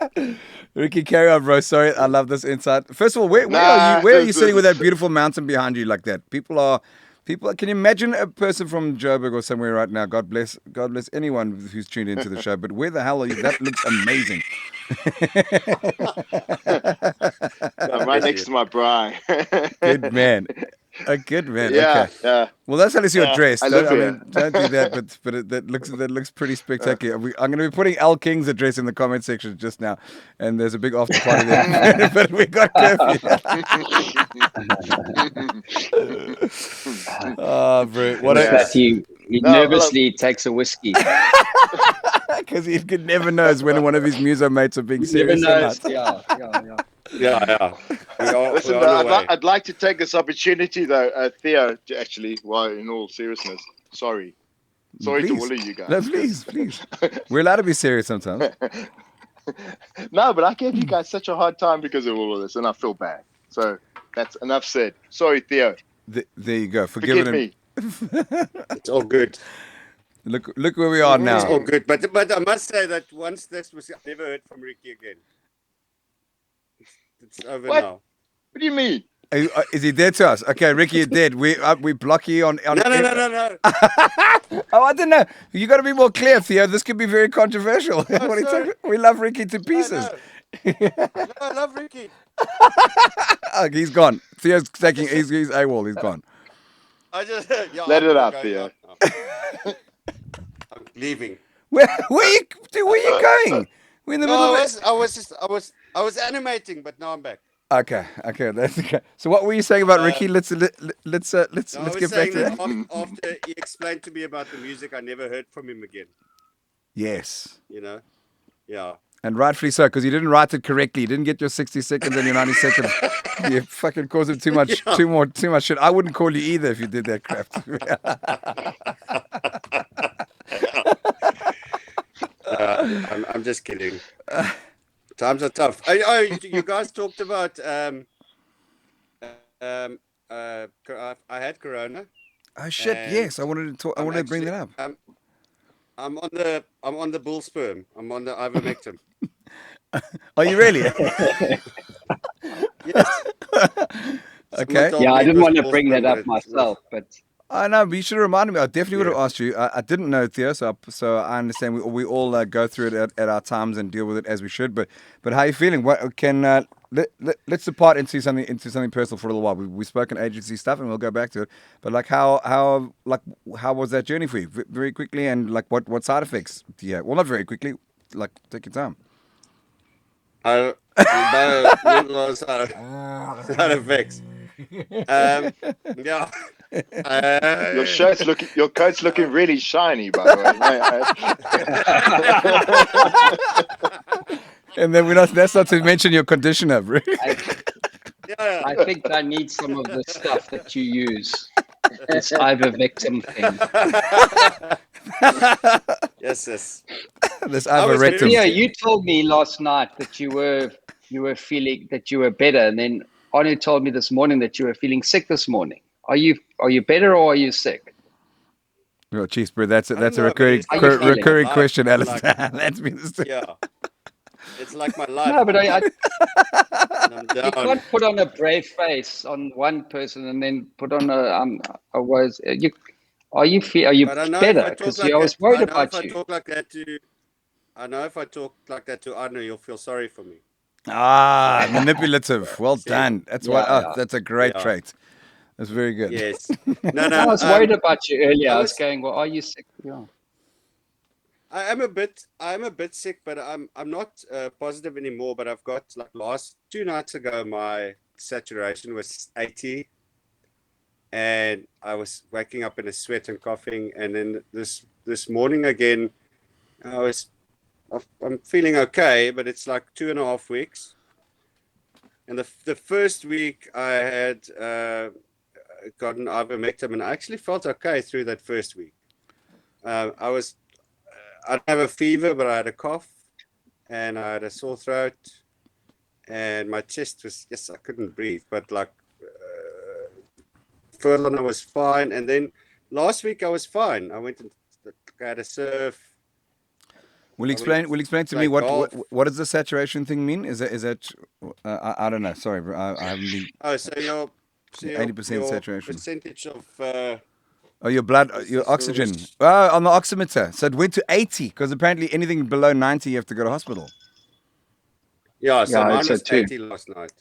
jacuzzi.
Ricky, carry on, bro. Sorry, I love this insight. First of all, where are
Nah,
you? Where are you
this
sitting with
is-
that beautiful mountain behind you like that? People. Can you imagine a person from Joburg or somewhere right now? God bless anyone who's tuned into the show. But where the hell are you? That looks amazing.
I'm right next to my bride.
Good man. A good man.
Yeah,
Okay.
yeah.
Well, that's at least you're
Yeah,
dressed.
I live here.
Don't do that. But that looks pretty spectacular. I'm going to be putting Al King's address in the comment section just now, and there's a big after party there. But we got curfew. Oh, bro! What
What's
a
that? He
No,
nervously takes a whiskey.
because he could never knows when one of his muso mates are being
He never
serious or
knows.
not.
Yeah.
Yeah.
Listen,
we're on the way.
I'd like to take this opportunity, though, Theo, to actually, in all seriousness, sorry to
Please.
all of you guys.
No, please. We're allowed to be serious sometimes.
No, but I gave you guys such a hard time because of all of this, and I feel bad. So that's enough said. Sorry, Theo.
There you go.
Forgive
him.
me.
It's all good.
Look where we are
It's
now.
all good. But I must say that once this was, I never heard from Ricky again. It's over
What?
now.
What do you mean?
Is he dead to us? Okay, Ricky, you're dead. We block you on.
No.
Oh, I don't know. You got to be more clear, Theo. This could be very controversial. What are you
sorry.
talking- we love Ricky to pieces.
No, I love Ricky.
Oh, he's gone. Theo's taking. He's AWOL. He's gone.
I just
Let it
I'm
out,
going
Theo.
out now. I'm leaving.
Where you going? We're in the middle
No,
of it.
I was animating, but now I'm back.
Okay, that's okay. So what were you saying about Ricky? Let's
No, I
get
was
back to
saying
that.
that after he explained to me about the music, I never heard from him again.
Yes.
Yeah.
And rightfully so, because you didn't write it correctly. You didn't get your 60 seconds and your 90 seconds. You fucking caused him too much shit. I wouldn't call you either if you did that crap.
I'm just kidding. Times are tough. You guys talked about I had corona.
Oh shit!
And
Yes, I wanted to talk. I wanted to bring that up.
I'm on the bull sperm. I'm on the ivermectin.
Are you really?
Yes.
Okay.
Yeah, I didn't want to
Bull
bring
sperm,
that up
but
myself, but
I know, but you should have reminded me. I definitely would have
Yeah.
asked you. I didn't know, Theo, so I understand we all go through it at our times and deal with it as we should. But how are you feeling? What can let's depart into something personal for a little while. We've spoken agency stuff and we'll go back to it. But like how was that journey for you? Very quickly, and like what side effects do you have? Well, not very quickly. Like take your time.
Side effects. Yeah.
Your coat's looking really shiny, by the way.
And then that's not to mention your conditioner, bro.
Yeah.
I think I need some of the stuff that you use. This ivermectin thing.
Yes.
This
was
ivermectin.
very-
Yeah, you told me last night that you were feeling that you were better, and then Anu told me this morning that you were feeling sick this morning. Are you better or are you sick?
Oh, jeez, bro, that's a
don't know, but
recurring
it's like a
recurring
life,
question,
like-
Alistair. That's been the
Yeah. It's like my life.
No, but I
I'm
you
down.
can't put on a brave face on one person and then put on a are you
But I know
better?
if I talk
Because
like
I was
that,
worried
I know
about
if I
you.
talk like that to, I know if I talk like that to Arno, you'll feel sorry for me.
manipulative. Well done. That's
Yeah.
that's a great
Yeah.
trait. That's very good.
Yes. No.
I was worried about you earlier.
I
I was
was-
going, well, are you sick? Yeah.
I'm a bit sick, but I'm not positive anymore. But I've got like 2 nights ago, my saturation was 80, and I was waking up in a sweat and coughing. And then this morning again, I'm feeling okay, but it's like 2.5 weeks. And the first week I had gotten ivermectin, and I actually felt okay through that first week. I didn't have a fever, but I had a cough, and I had a sore throat, and my chest was, I couldn't breathe, but like first one I was fine, and then last week I was fine. I went and had a surf.
Will you explain to me what does the saturation thing mean? Is that I don't know. Sorry, bro. I haven't been.
Oh, so your
80% saturation.
Percentage of
your blood, your oxygen. On the oximeter. So it went to 80 because apparently anything below 90 you have to go to hospital.
Yeah, so mine was 80 last night.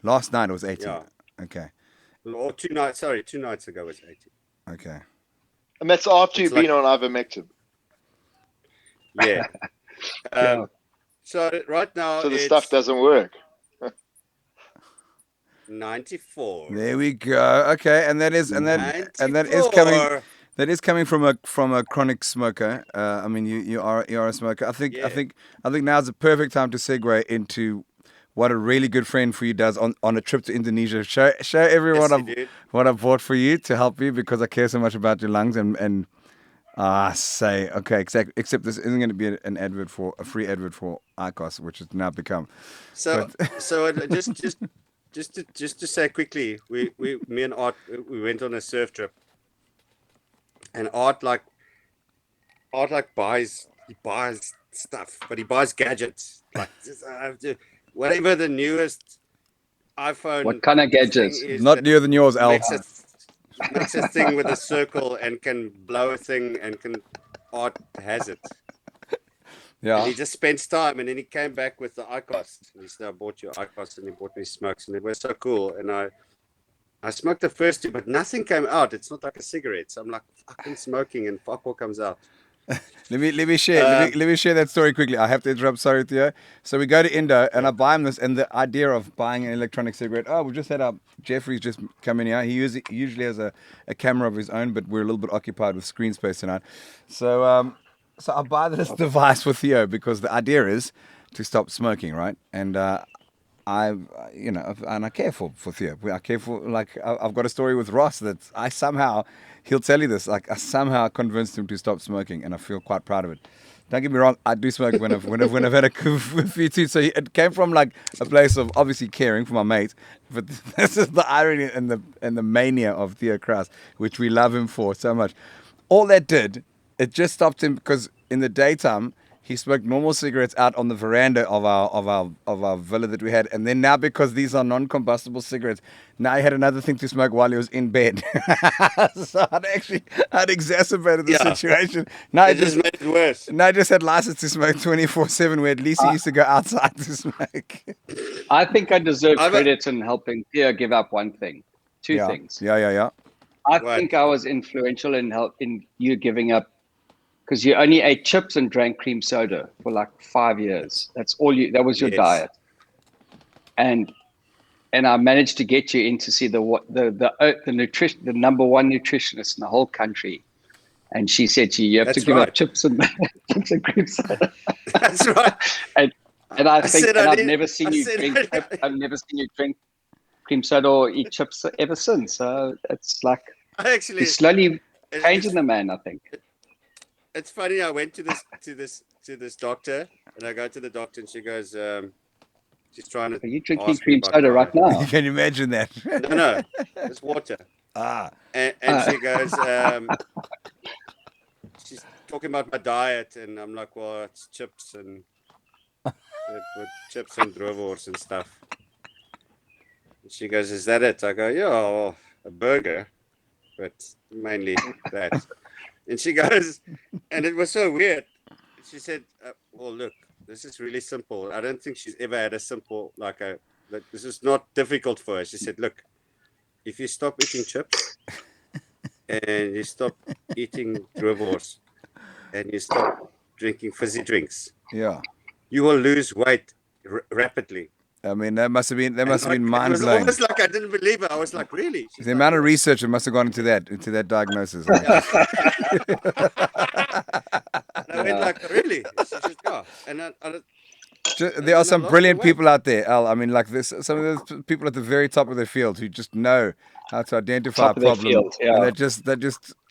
Last night it was 80.
Yeah.
Okay.
Or 2 nights ago was 80.
Okay.
And that's after you've been on ivermectin.
Yeah. So right now,
so the stuff doesn't work.
94.
There we go. Okay, and that is coming from a chronic smoker. I mean, you are a smoker. I think now is the perfect time to segue into what a really good friend for you does on a trip to Indonesia. Show everyone what I've bought for you to help you because I care so much about your lungs and. Okay, exactly. Except this isn't going to be a free advert for ICOS, which has now become.
So just to say quickly, me and Art, we went on a surf trip, and Art buys stuff, but he buys gadgets like whatever the newest iPhone.
What kind of gadgets?
Not newer than yours, Al.
Makes a thing with a circle and can blow a thing and Art has it.
Yeah.
And he just spends time and then he came back with the ICOS. He said, I bought you ICOS and he bought me smokes and it was so cool. And I smoked the first 2, but nothing came out. It's not like a cigarette. So I'm like fucking smoking and fuck all comes out.
Let me share that story quickly. I have to interrupt. Sorry, Theo. So we go to Indo and I buy him this, and the idea of buying an electronic cigarette. Oh, we just had Jeffrey's just coming here. He usually has a camera of his own, but we're a little bit occupied with screen space tonight. So I buy this device for Theo because the idea is to stop smoking, right? And I care for Theo. I care for, like, I've got a story with Ross that he'll tell you this, like I somehow convinced him to stop smoking, and I feel quite proud of it. Don't get me wrong, I do smoke when I've had a few too. So it came from like a place of obviously caring for my mate, but this is the irony and the mania of Theo Crous, which we love him for so much. All that did, it just stopped him because in the daytime he smoked normal cigarettes out on the veranda of our villa that we had, and then now because these are non-combustible cigarettes, now he had another thing to smoke while he was in bed. So I'd exacerbated the situation. Now
it just made it worse.
Now I just had license to smoke 24/7, where at least he used to go outside to smoke.
I think I deserve credit in helping Theo give up one thing, two things.
Yeah.
I think I was influential in you giving up. Because you only ate chips and drank cream soda for like 5 years. That was your diet. And I managed to get you in to see the number one nutritionist in the whole country. And she said to you, you have to give up chips and cream soda.
That's right.
And I've never seen you drink cream soda or eat chips ever since. So it's like you're slowly changing the man, I think.
It's funny. I went to this doctor, and I go to the doctor, and she goes, she's trying to.
Are you drinking cream soda right now?
Can you imagine that?
No, it's water. And she goes, she's talking about my diet, and I'm like, well, it's chips and droewors and stuff. And she goes, is that it? I go, yeah, well, a burger, but mainly that. And she goes, and it was so weird. She said, well, look, this is really simple. I don't think she's ever had a simple, this is not difficult for her. She said, look, if you stop eating chips and you stop eating droewors and you stop drinking fizzy drinks, you will lose weight rapidly.
I mean, that must have been mind blowing. It was
almost like I didn't believe it. I was like, really?
The amount of research that must have gone into that diagnosis.
And I went like, really? She said, yeah. And
there are some brilliant people out there, Al. I mean, like this, some of those people at the very top of their field who just know how to identify a problem, and they just.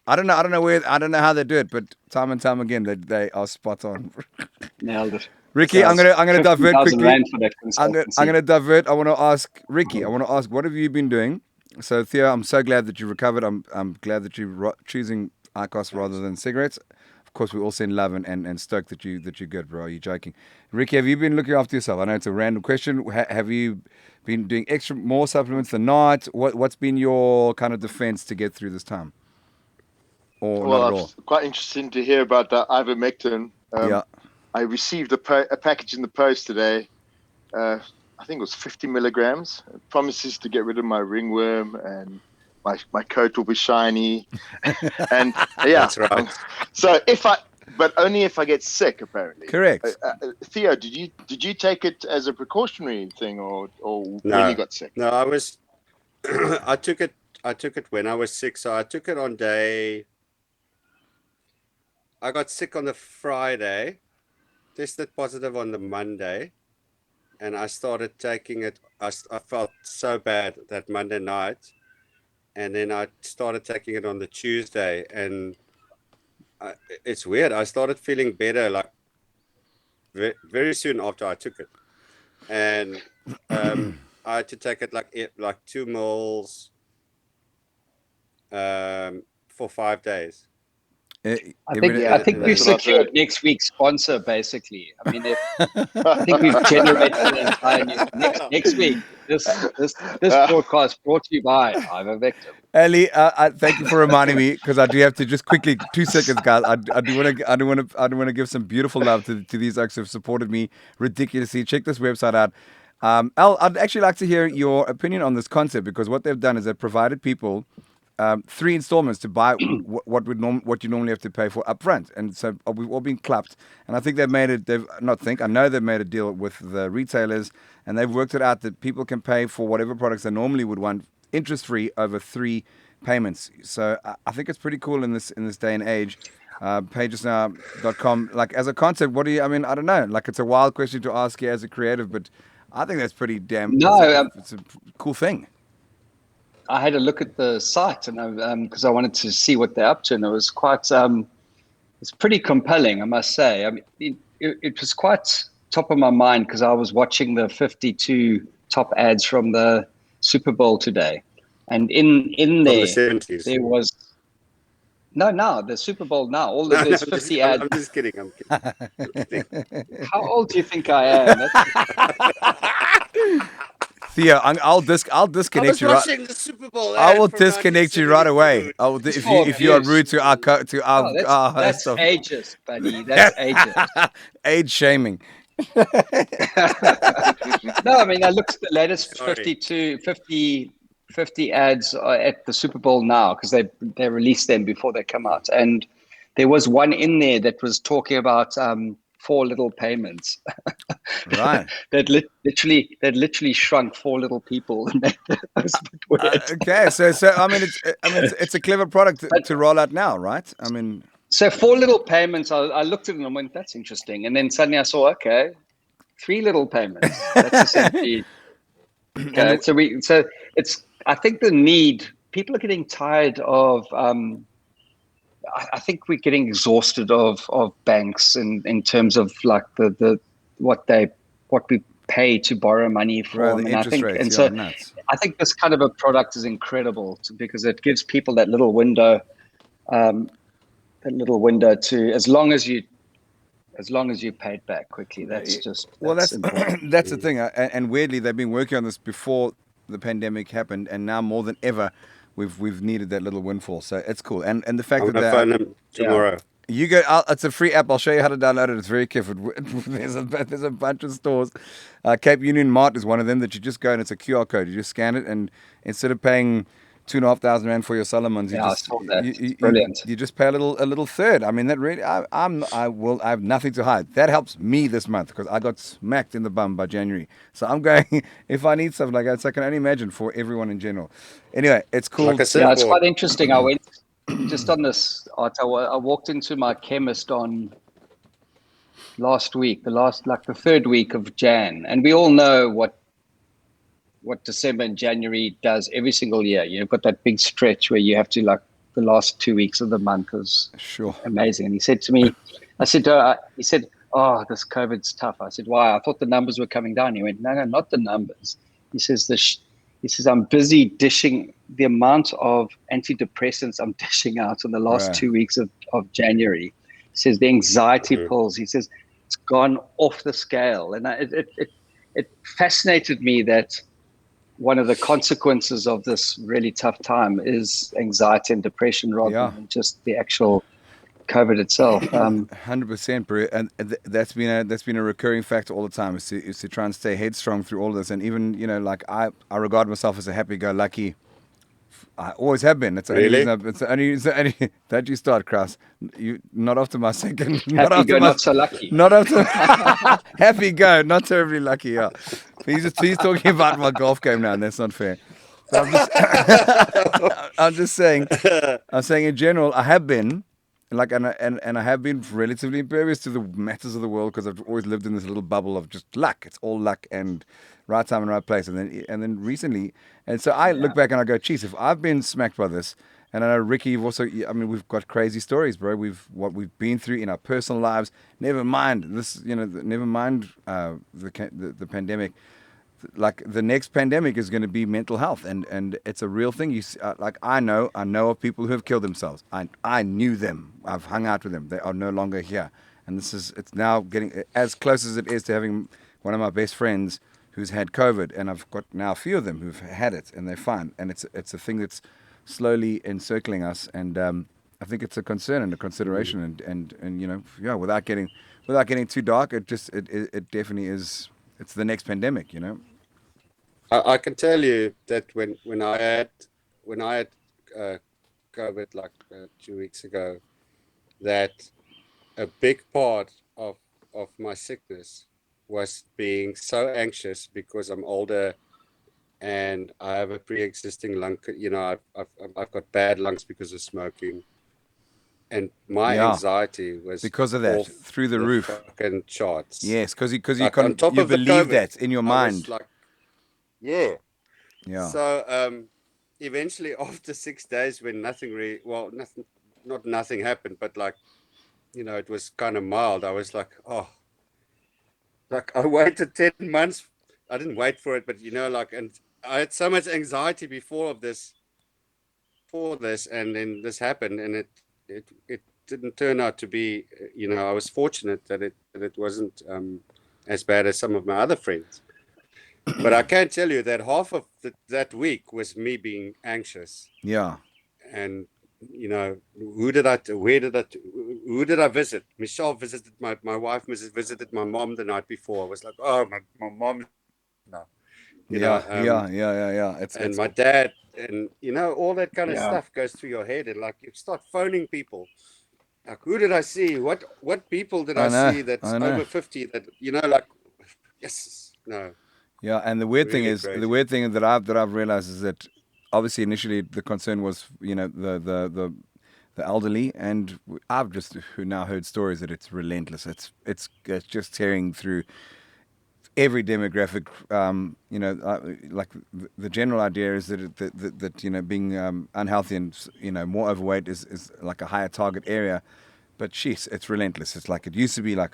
I don't know how they do it, but time and time again, they are spot on.
Nailed it.
Ricky, I'm gonna divert quickly.
For that
I'm gonna divert. I want to ask Ricky. What have you been doing So Theo, I'm so glad that you recovered. I'm glad that you're choosing IQOS rather than cigarettes. Of course, we all send love and stoked that you're good, bro. Are you joking? Ricky, have you been looking after yourself? I know it's a random question. Have you been doing more supplements than not? What's been your kind of defense to get through this time? Or
Well,
not at all?
it's quite interesting to hear about the ivermectin.
Yeah.
I received a package in the post today. I think it was 50 milligrams. It promises to get rid of my ringworm and my coat will be shiny. And yeah,
That's right.
So but only if I get sick, apparently.
Correct.
Theo, did you take it as a precautionary thing or
No.
when you got sick?
No, I was. I took it when I was sick. So I took it on day. I got sick on the Friday, tested positive on the Monday, and I started taking it. I felt so bad that Monday night, and then I started taking it on the Tuesday, and it's weird. I started feeling better like very soon after I took it, and I had to take it like 2 mils for 5 days.
I think we've
that's what I've
secured
heard.
next week's sponsor, basically. I mean, I think we've generated an entire next week. This broadcast brought to you by ivermectin.
Ali, I thank you for reminding me because I do have to just quickly 2 seconds, guys. I do want to give some beautiful love to these folks who have supported me ridiculously. Check this website out. Al, I'd actually like to hear your opinion on this concept because what they've done is they've provided people 3 installments to buy what you normally have to pay for upfront, and so we've all been clapped. And I think they've made it. I know they've made a deal with the retailers, and they've worked it out that people can pay for whatever products they normally would want interest-free over 3 payments. So I think it's pretty cool in this day and age. Pagesnow.com, like as a concept, what do you? I mean, I don't know. Like it's a wild question to ask you as a creative, but I think that's pretty damn. It's a cool thing.
I had a look at the site, and because I wanted to see what they're up to, and it was quite, it's pretty compelling, I must say. I mean, it was quite top of my mind because I was watching the 52 top ads from the Super Bowl today, and in there
From the 70s.
there was the Super Bowl now. There's 50 ads.
I'm just kidding. I'm kidding.
How old do you think I am?
Theo, I'll disconnect you.
I was watching the Super Bowl.
I will disconnect you right away. If you are rude to our
that's
stuff.
ageist, buddy. That's ageist.
Age shaming.
No, I mean, I looked at the latest 50 ads at the Super Bowl now because they release them before they come out, and there was one in there that was talking about 4 little payments.
Right.
that literally shrunk 4 little people.
Okay, so I mean it's a clever product to roll out now, right? I mean,
so 4 little payments. I looked at them and went, "That's interesting," and then suddenly I saw, okay, 3 little payments. That's essentially. Okay, so it's. I think the need. People are getting tired of. I think we're getting exhausted of banks in terms of like the what we pay to borrow money from,
and I think rates,
I think this kind of a product is incredible because it gives people that little window, to as long as you pay it back quickly. That's
that's the thing. And weirdly, they've been working on this before the pandemic happened, and now more than ever. We've needed that little windfall, so it's cool. And the fact
I'm gonna phone them tomorrow.
You go. It's a free app. I'll show you how to download it. It's very careful. There's a bunch of stores. Cape Union Mart is one of them that you just go and it's a QR code. You just scan it, and instead of paying 2,500 rand for your Solomons, you just pay a little third. I mean, that really, I have nothing to hide. That helps me this month because I got smacked in the bum by January. So I'm going, if I need something like that, so I can only imagine for everyone in general. Anyway, it's cool.
Like I said,
it's quite interesting. I went just on this. I walked into my chemist on last week, the 3rd week of Jan, and we all know what December and January does every single year. You've got that big stretch where you have to, like, the last 2 weeks of the month is amazing. And he said to me, he said, "Oh, this COVID's tough." I said, "Why?" I thought the numbers were coming down. He went, "No, not the numbers." He says, He says, I'm busy dishing the amount of antidepressants I'm dishing out in the last
Right.
2 weeks of January. He says the anxiety pills, he says, it's gone off the scale. And it fascinated me that one of the consequences of this really tough time is anxiety and depression rather than just the actual COVID itself.
100%, bro, and that's been a recurring factor all the time. Is to try and stay headstrong through all of this, and even like I regard myself as a happy-go-lucky. I always have been. It's the only reason. It's the only. Don't you start, Crous? You not after my second.
Not so lucky.
Not after happy go, not terribly lucky. Yeah, he's talking about my golf game now, and that's not fair. So I'm just saying. I'm saying in general, I have been. Like and I have been relatively impervious to the matters of the world because I've always lived in this little bubble of just luck. It's all luck and right time and right place. And then recently, and so I look back and I go, geez, if I've been smacked by this, and I know Ricky, you've also, I mean, we've got crazy stories, bro. What we've been through in our personal lives. Never mind this, never mind the pandemic. Like the next pandemic is going to be mental health, and it's a real thing. You like I know of people who have killed themselves. I knew them. I've hung out with them. They are no longer here, and it's now getting as close as it is to having one of my best friends who's had COVID, and I've got now a few of them who've had it and they're fine. And it's a thing that's slowly encircling us, and I think it's a concern and a consideration, and without getting too dark, it definitely is. It's the next pandemic,
I can tell you that when I had COVID like 2 weeks ago, that a big part of my sickness was being so anxious because I'm older and I have a pre-existing lung. I've got bad lungs because of smoking, and my anxiety was
because of that through the roof,
fucking charts.
Yes, because you
COVID,
believe that in your mind.
Yeah.
So
eventually after 6 days when nothing happened, but it was kind of mild, I was like, oh, like I waited 10 months. I didn't wait for it, but and I had so much anxiety for this, and then this happened, and it didn't turn out to be, I was fortunate that it wasn't as bad as some of my other friends. But I can tell you that half of that week was me being anxious.
Yeah.
And, who did I visit? Michelle visited my wife visited my mom the night before. I was like, oh, my mom. No.
Yeah.
It's my dad, and, all that kind of stuff goes through your head. And you start phoning people. Like, who did I see? What people did I see that's over 50 that, yes, no.
Yeah, and the weird thing that I've realized is that obviously initially the concern was the elderly, and I've just now heard stories that it's relentless. It's just tearing through every demographic. Like the general idea is that being unhealthy and more overweight is like a higher target area. But sheesh, it's relentless. It's like it used to be like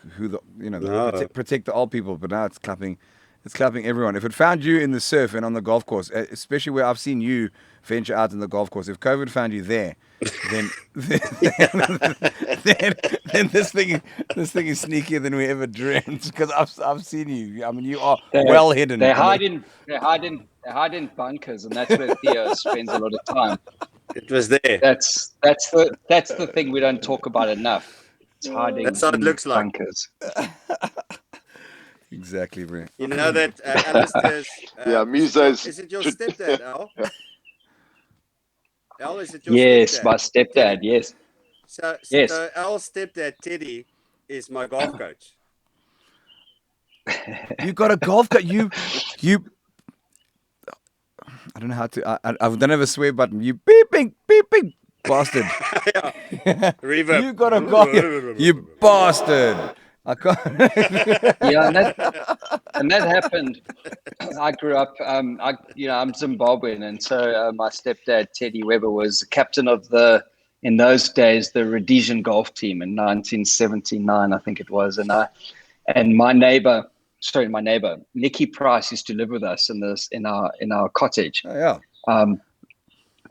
protect the old people, but now it's clapping. It's clapping everyone. If it found you in the surf and on the golf course, especially where I've seen you venture out in the golf course, if COVID found you there, then this thing is sneakier than we ever dreamed. Because I've seen you. I mean, you are well hidden.
They hide in bunkers, and that's where Theo spends a lot of time.
It was there.
That's the thing we don't talk about enough. It's hiding.
That's how it looks like.
Bunkers.
Exactly, bro.
You know that Alistair's...
Muso's...
Is it your stepdad, Al? Al, is it your
stepdad?
Yes,
my stepdad, yes.
So Al's stepdad, Teddy, is my golf coach.
You got a golf coach? You... I don't know how to... I don't have a swear button. You beeping bastard.
Reverb.
You got a golf... You bastard. I can't.
and that happened. I grew up. I'm Zimbabwean, and so my stepdad Teddy Weber was captain of in those days the Rhodesian golf team in 1979, I think it was. And my neighbor sorry, my neighbor, Nicky Price, used to live with us in our cottage.
Oh, yeah.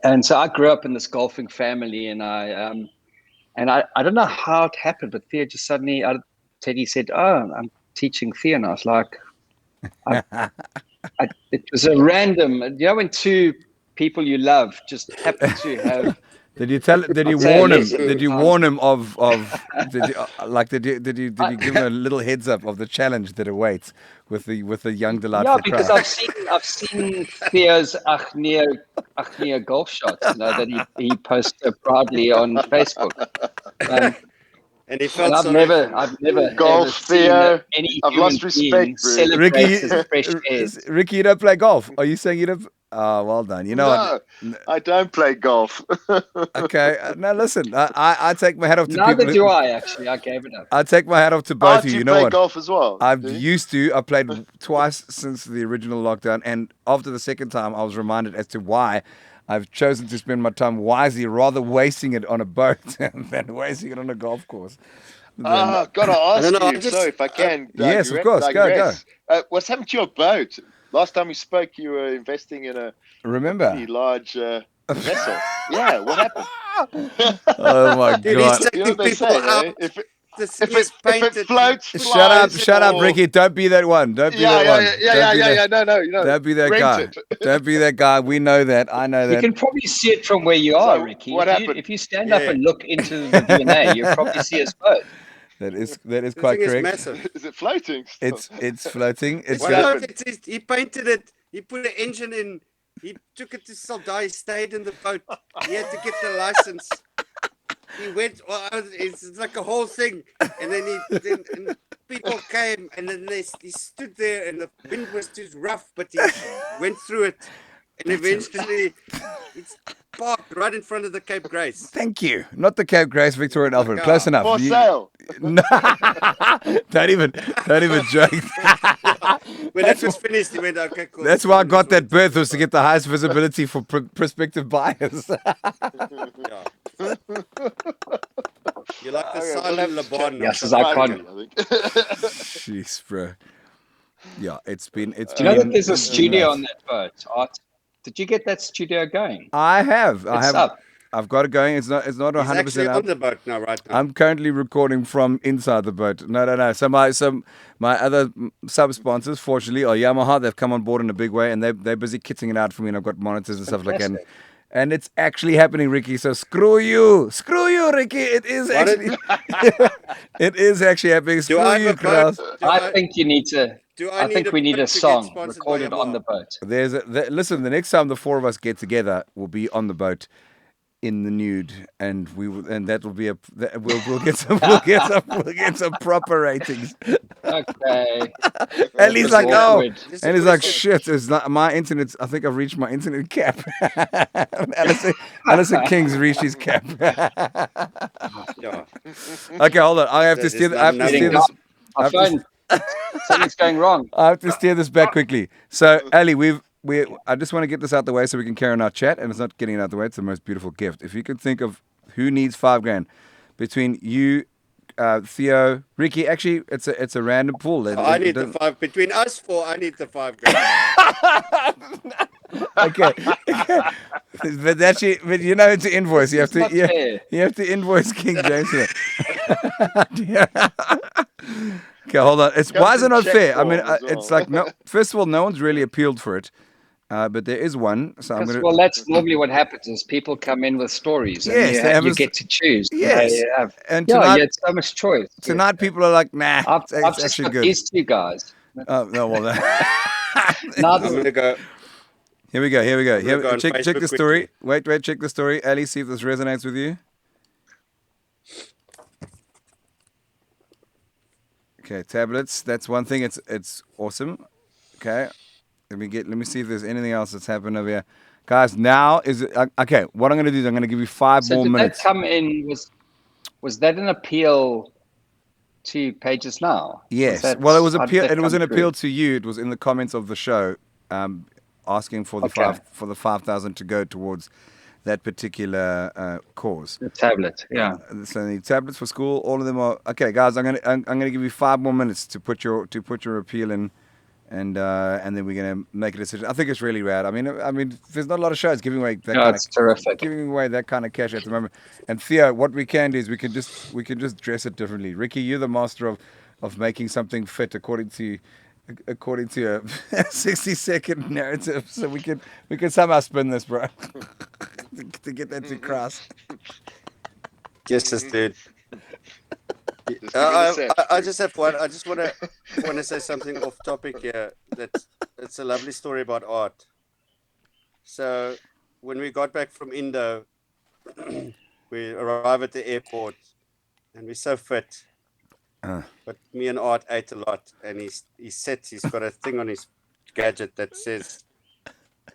And so I grew up in this golfing family, and I don't know how it happened, but Theo just suddenly, Teddy said, "Oh, I'm teaching Theo," and I was like, it was a random, when two people you love just happen to have.
Did you tell? Did you
I'd say
warn him?
less at the
Did you
time.
warn him of? Did you did you give him a little heads up of the challenge that awaits with the young delightful
Yeah, because
crowd?
I've seen Theo's Achnia golf shots, that he posts proudly on Facebook.
And he
And
felt
I've
sorry
never
for
Golf,
ever seen
Theo.
any
I've
human
lost
being
respect, bro.
celebrate his fresh airs.
Ricky, you don't play golf. Are you saying you don't? Oh, well done. You know
No, I don't play golf.
what? Okay. Now listen. I take my hat off to
Neither
people.
do I, actually. I gave it up.
I take my hat off to
Oh,
both of
do
you.
you
You know
play
what?
golf as well?
I've
Do you?
used to. I played twice since the original lockdown, and after the second time, I was reminded as to why I've chosen to spend my time wisely, rather wasting it on a boat than wasting it on a golf course.
Gotta
I
ask
don't know.
you, so if I can
Yes, of course. Go.
digress. What's happened to your boat? Last time we spoke, you were investing in a
Remember?
pretty large vessel. Yeah, what happened?
Oh my
Dude, he's
god!
You know
taking
what they
people
say,
out.
eh? If
The thing
it
is painted.
floats,
Shut up,
or-
Ricky! Don't be that one. Don't be that one.
No.
Don't be that
Rent
guy.
it.
Don't be that guy. We know that. I know
You
that.
can probably see it from where you are,
So,
Ricky.
what happened?
If you stand up and look into the DNA, you'll probably see us both.
That is
The
quite
thing is
correct.
massive.
Is it floating? still?
It's floating. It's
What
Well,
got,
happened?
no, he painted it. He put an engine in. He took it to Saldai. He stayed in the boat. He had to get the license. He went. It's like a whole thing. And then and people came, and then he stood there, and the wind was too rough, but he went through it, and eventually it's parked right in front of the Cape Grace.
Thank you. Not the Cape Grace, Victoria and Alfred. Close enough.
For sale.
No, don't even joke.
When that was finished, he went, "Okay, cool."
That's why I got that berth, was to get the highest visibility for prospective buyers.
Yeah. You're like the
Okay,
silent
let's
Laban.
check.
Yes, as I
Right,
can.
I think.
Jeez, bro. Yeah, it's been.
Do you know that there's a
it's been
studio
nuts.
on that boat? Art? Did you get that studio going?
I have.
It's up.
I've got it going. It's not
He's
100%
actually
up.
on the boat now, right now.
I'm currently recording from inside the boat. No. So my other sub sponsors, fortunately, are Yamaha. They've come on board in a big way, and they're busy kitting it out for me. And I've got monitors and stuff like that. And it's actually happening, Ricky. So screw you, Ricky. It is actually, it is actually happening. Screw
I
you,
have a boat?
Crous.
I think you need to.
Do
I think we need a
boat to get
song
sponsored
recorded
by
on
Yamaha?
the boat.
Listen. The next time the four of us get together, we'll be on the boat in the nude, and that will be we'll get some proper ratings.
Okay.
And he's like, oh,
Awkward.
and he's like, shit, it's not my internet. I think I've reached my internet cap. Alistair King's reached his cap.
Yeah.
Okay, hold on. I have to
This is
steer.
not
I have to
nothing.
steer this.
My phone. Something's going wrong.
I have to steer this back quickly. So, Ali, I just want to get this out the way so we can carry on our chat, and it's not getting it out the way. It's the most beautiful gift. If you could think of who needs $5,000 between you, Theo, Ricky. Actually, it's a random pool.
I need the five. Between us four, I need the $5,000.
Okay. But actually, you know, it's an invoice. You have
It's not
to
fair.
you have to invoice King James for that. Okay, hold on. Why is it not
check
fair? I mean,
form as
it's
well.
like no. First of all, no one's really appealed for it, but there is one. So I'm gonna.
Well, that's normally what happens is people come in with stories, and
Yes, they have
you
a-
get to choose.
Yes.
They have,
And
yeah,
tonight,
you had so much choice.
tonight people are like, nah,
I've
it's
just
actually
got
good.
these two guys.
Oh no, well,
Now
I'm gonna go.
here we go.
gonna go on
Check
Facebook
the story. Wait, check the story. Ali, see if this resonates with you. Okay, tablets. That's one thing. It's awesome. Okay, let me see if there's anything else that's happened over here, guys. Now is it okay? What I'm gonna do is I'm gonna give you 5
so
more
did
minutes.
that come in? Was that an appeal to Pages Now?
Yes.
Was that-
Well, it was
how did
appeal.
that
It was
come
an appeal
through?
to you. It was in the comments of the show, asking for the
Okay.
5,000 to go towards that particular cause.
The tablet, yeah.
So the tablets for school, all of them are okay, guys. I'm gonna give you 5 more minutes to put your appeal in, and then we're gonna make a decision. I think it's really rad. I mean, there's not a lot of shows giving away that
No, it's terrific.
giving away that kind of cash at the moment. And Theo, what we can do is we can just dress it differently. Ricky, you're the master of making something fit according to a 60-second narrative. So we can somehow spin this, bro, to get that to Crous.
Yes, dude. I just have one. I just want to say something off topic here. It's a lovely story about art. So when we got back from Indo, we arrive at the airport, and we're so fit. But me and Art ate a lot, and he's got a thing on his gadget that says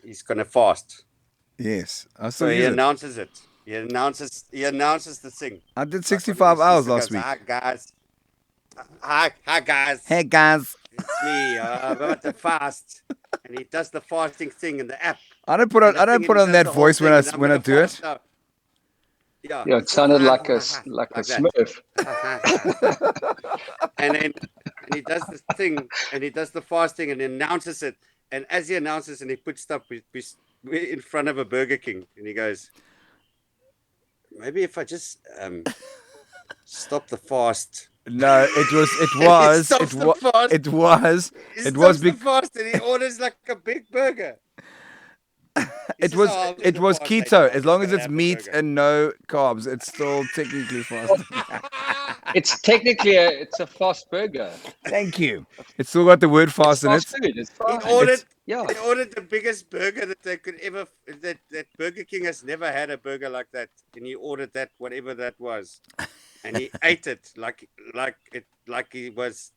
he's gonna fast.
Yes,
So he announces it. He announces the thing.
I did 65 hours last week.
Hi guys. Hi guys.
Hey guys.
It's me. I'm about to fast, and he does the fasting thing in the app.
I don't put on that voice when I do it.
Yeah,
it sounded like a Smurf.
and he does this thing, and he does the fasting, and he announces it. And as he announces, and he puts stuff, we're in front of a Burger King, and he goes, maybe if I just stop the fast.
No, it was
the fast, and he orders like a big burger.
It was keto. As long as it's meat and no carbs, it's still technically fasting.
It's technically it's a fast burger.
Thank you. It's still got the word fast in it.
Food. It's
He ordered the biggest burger that they could ever. That Burger King has never had a burger like that, and he ordered that, whatever that was, and he ate it like he was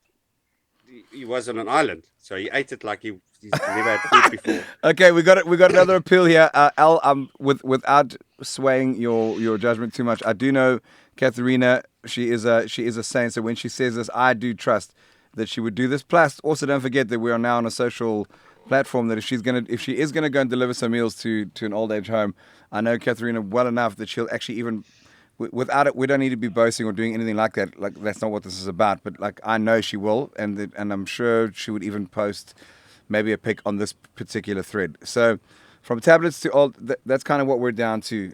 on an island. So he ate it like he's never had food before.
Okay, we got another appeal here. Al, without swaying your judgment too much, I do know Katharina. She is a saint. So when she says this, I do trust that she would do this. Plus, also don't forget that we are now on a social platform that if she is gonna go and deliver some meals to an old age home, I know Katharina well enough that she'll actually even. Without it, we don't need to be boasting or doing anything like that. Like that's not what this is about. But like I know she will, and I'm sure she would even post maybe a pic on this particular thread. So from tablets to old, that's kind of what we're down to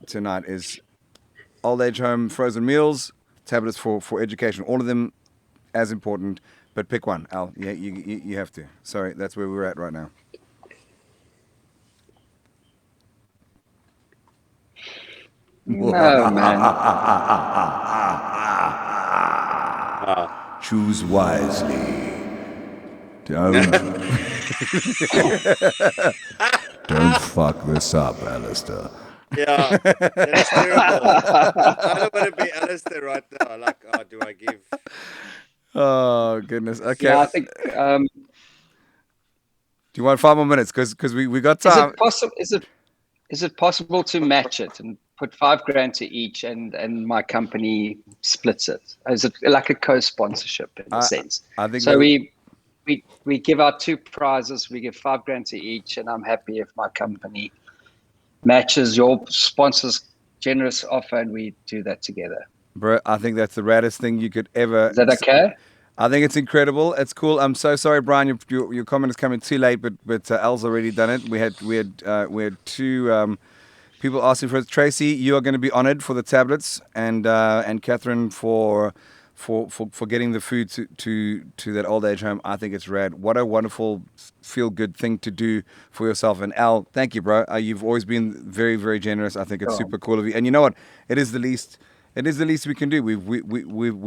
tonight is old age home frozen meals, tablets for education. All of them as important, but pick one. Al, yeah, you have to. Sorry, that's where we're at right now.
No, man.
Choose wisely. Don't fuck this up, Alistair.
Yeah, that's terrible. I don't want to be Alistair right now. Like, do I give?
Oh goodness. Okay.
Yeah, I think.
Do you want 5 more minutes? Because we got time.
Is it possible to match it and put $5,000 to each, and my company splits it? Is it like a co-sponsorship in a sense?
I think
so. We give out 2 prizes. We give $5,000 to each, and I'm happy if my company matches your sponsor's generous offer, and we do that together.
Bro, I think that's the raddest thing you could ever.
Is that okay?
I think it's incredible. It's cool. I'm so sorry, Brian. Your comment is coming too late, but Al's already done it. We had 2 people asking for it. Tracy, you are going to be honoured for the tablets, and Catherine for getting the food to that old age home. I think it's rad. What a wonderful feel good thing to do for yourself. And Al, thank you, bro. You've always been very, very generous. I think it's super cool of you. And you know what? It is the least we can do. We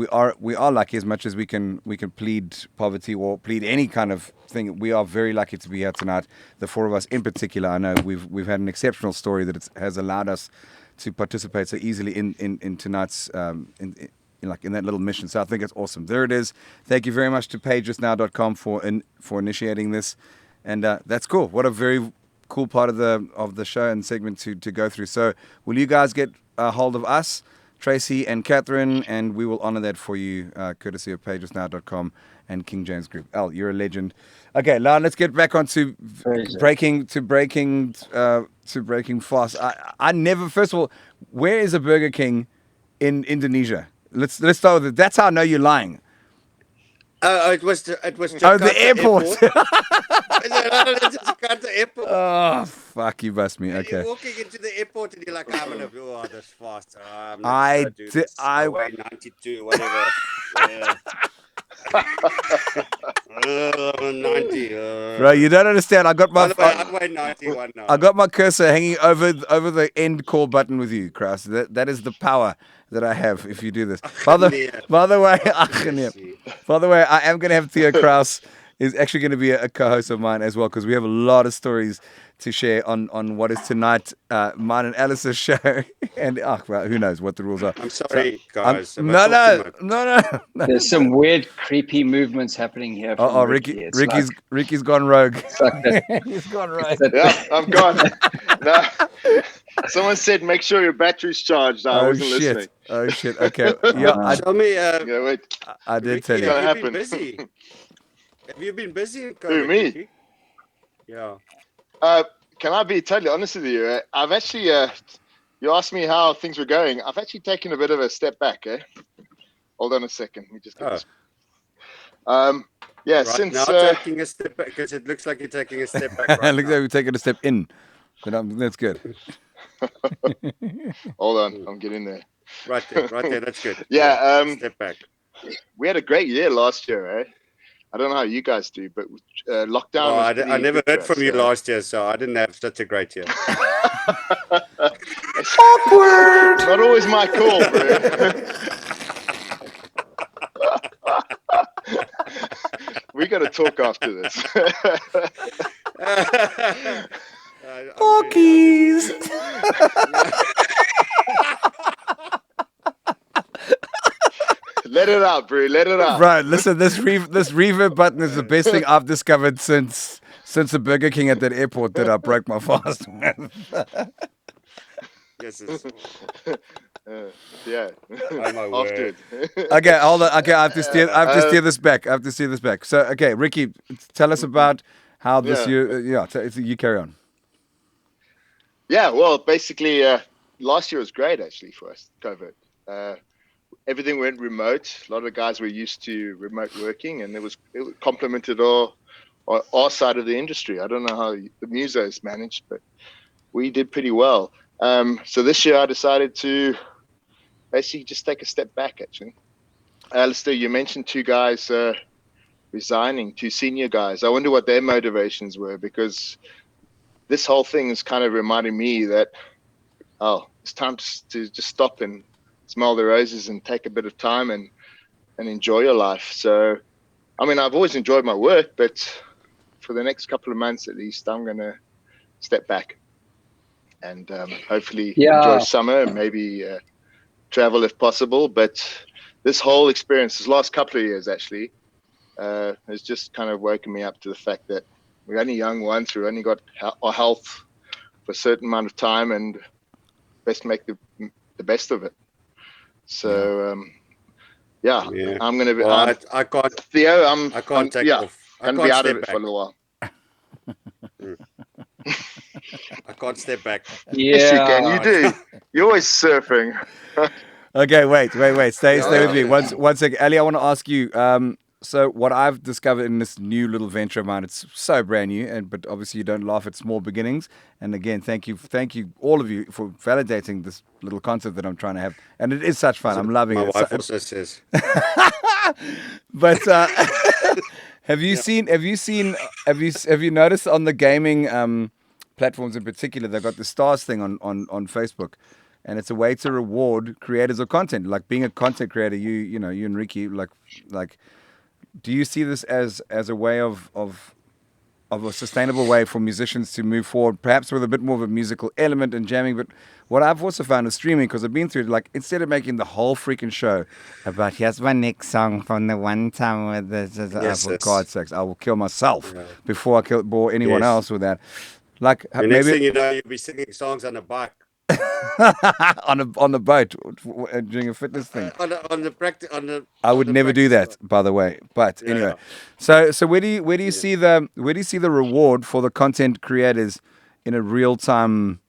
are lucky as much as we can plead poverty or plead any kind of thing. We are very lucky to be here tonight. The 4 of us in particular. I know we've had an exceptional story that has allowed us to participate so easily in tonight's in that little mission. So I think it's awesome. There it is. Thank you very much to pageusnow.com for initiating this. And that's cool. What a very cool part of the show and segment to go through. So will you guys get a hold of us? Tracy and Catherine, and we will honor that for you, courtesy of pagesnow.com and King James Group. Al, you're a legend. Okay, now let's get back on to breaking fast. I never. First of all, where is a Burger King in Indonesia? Let's start with it. That's how I know you're lying.
It was
Oh, the airport.
Jakarta airport.
Oh, fuck, you bust me. Okay.
You're walking into the airport and you're like, I'm going to do this fast.
I
weigh 92, whatever. Yeah. 90.
Bro, you don't understand. I got my
I weigh 91 now.
I got my cursor hanging over the end call button with you, Crous. That is the power that I have if you do this. By the way, I am going to have Theo Crous is actually going to be a co-host of mine as well, because we have a lot of stories to share on what is tonight mine and Alice's show. And well, who knows what the rules are.
I'm sorry, guys.
No.
There's some weird, creepy movements happening here.
Oh, Ricky's gone rogue. He's gone rogue.
Yeah, I'm gone. No. Someone said, make sure your battery's charged. I wasn't listening.
Oh, shit. Okay. Yeah,
Tell me,
wait.
I did
Ricky,
tell you.
Gonna
have you
happen.
been busy? Have you been busy?
Who, me?
Ricky? Yeah.
Can I be totally honest with you? I've actually, you asked me how things were going. I've actually taken a bit of a step back. Hold on a second. Let me just get this. Yeah,
Right
since
now taking a step back, because it looks like you're taking a step back. Right
Looks like we're taking a step in. But that's good.
hold on, I'm getting there.
Right there, that's good.
Yeah,
step back.
we had a great year last year, I don't know how you guys do, but lockdown.
Oh,
was
I never
good
heard
for
from
us,
you last year, so I didn't have such a great year.
Awkward. Not always my call, bro. We got to talk after this.
Porkies.
Let it out, bro. Let it out.
Right, listen, this reverb button is the best thing I've discovered since the Burger King at that airport that I broke my fast with.
Yes,
yeah.
Oh, my word.
Okay, hold on. Okay, I have to steer this back. So, okay, Ricky, tell us about how this year. You carry on.
Yeah, well, basically, last year was great actually for us. COVID. Everything went remote. A lot of the guys were used to remote working, and it complemented our side of the industry. I don't know how the musos managed, but we did pretty well. So this year I decided to basically just take a step back, actually. Alistair, you mentioned two guys resigning, two senior guys. I wonder what their motivations were, because this whole thing is kind of reminding me that, it's time to just stop and smell the roses and take a bit of time and enjoy your life. So, I mean, I've always enjoyed my work, but for the next couple of months at least, I'm going to step back and hopefully enjoy summer and maybe travel if possible. But this whole experience, this last couple of years actually, has just kind of woken me up to the fact that we're only young once, we've only got our health for a certain amount of time, and best make the best of it. So, I'm going to be.
Well, I can't.
Theo,
I can't take off.
I'm going to be out of it for a little while.
I can't step back.
Yeah,
Yes, you can. You do. You're always surfing.
Okay, wait. Stay with me. One second. Ali, I want to ask you. So what I've discovered in this new little venture of mine, it's so brand new, but obviously you don't laugh at small beginnings. And again, thank you, all of you, for validating this little concept that I'm trying to have. And it is such fun. I'm loving it.
My wife also says.
But have you noticed on the gaming platforms in particular, they've got the stars thing on Facebook, and it's a way to reward creators of content. Like being a content creator, you and Ricky, like. Do you see this as a way of a sustainable way for musicians to move forward, perhaps with a bit more of a musical element and jamming? But what I've also found is streaming, because I've been through it, like instead of making the whole freaking show about here's my next song from the one time with this, for God's sakes, I will kill myself bore anyone else with that. Like
The next thing you know, you'll be singing songs on a bike.
on the boat doing a fitness thing. I would never do that, by the way. But anyway, so where do you see the reward for the content creators in a real time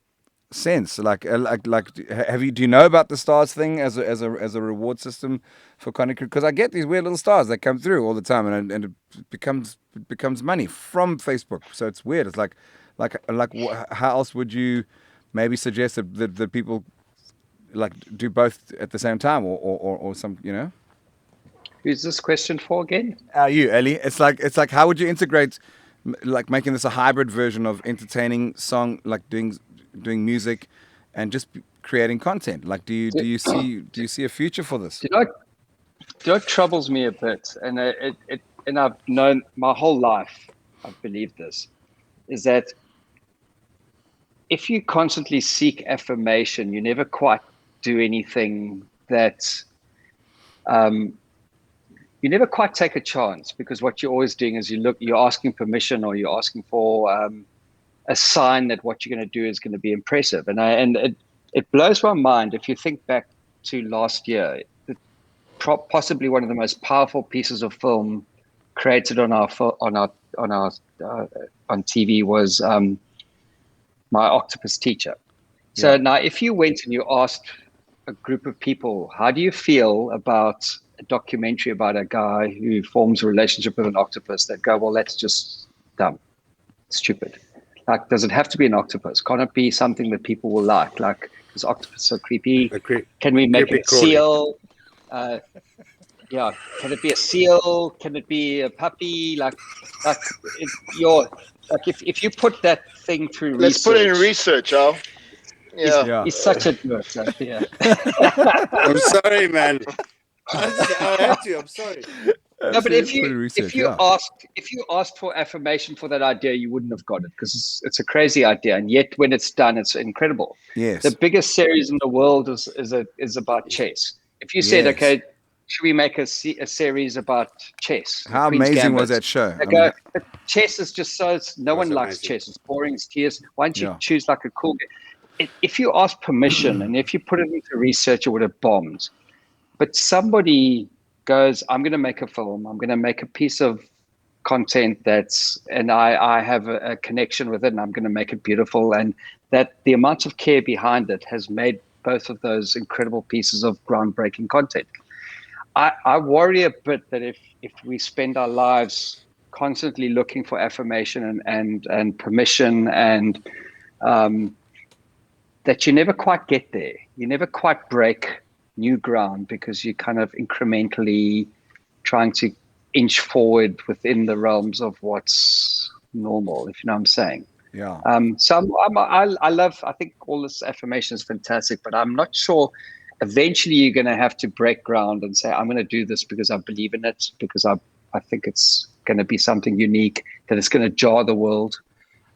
sense? Like do you know about the stars thing as a reward system for content? Because I get these weird little stars that come through all the time, and it becomes money from Facebook. So it's weird. It's like how else would you maybe suggest that people like do both at the same time, or some, you know?
Who's this question for again?
You, Ellie. It's like how would you integrate, like making this a hybrid version of entertaining song, like doing music, and just creating content. Like, do you see a future for this?
Do you know what troubles me a bit, and and I've known my whole life, I've believed this, is that if you constantly seek affirmation, you never quite do anything that you never quite take a chance, because what you're always doing is you're asking permission, or you're asking for a sign that what you're going to do is going to be impressive. And it blows my mind if you think back to last year, possibly one of the most powerful pieces of film created on TV was My Octopus Teacher. So now, if you went and you asked a group of people, how do you feel about a documentary about a guy who forms a relationship with an octopus, they'd go, well, that's just dumb, stupid. Like, does it have to be an octopus? Can't it be something that people will like? Like, is octopus so creepy? Can we make it a seal? Can it be a seal? Can it be a puppy? If you put that thing through
Let's
research,
put it in research, Al. Yeah.
He's such a nerd. Yeah.
I'm sorry, man. I had to. I'm sorry.
No, but if you asked for affirmation for that idea, you wouldn't have got it, because it's a crazy idea, and yet when it's done, it's incredible.
Yes.
The biggest series in the world is about chess. If you said, okay, should we make a series about chess?
How
Queen's
amazing
Gambit?
was that show?
But chess is just no one likes chess. It's boring. It's tedious. Why don't you choose like a cool game? If you ask permission and if you put it into research, it would have bombed. But somebody goes, I'm going to make a film. I'm going to make a piece of content and I have a connection with it, and I'm going to make it beautiful. And that the amount of care behind it has made both of those incredible pieces of groundbreaking content. I worry a bit that if we spend our lives constantly looking for affirmation and permission, and that you never quite get there. You never quite break new ground, because you're kind of incrementally trying to inch forward within the realms of what's normal, if you know what I'm saying.
Yeah.
So I think all this affirmation is fantastic, but I'm not sure. Eventually, you're going to have to break ground and say, I'm going to do this because I believe in it, because I think it's going to be something unique, that it's going to jar the world.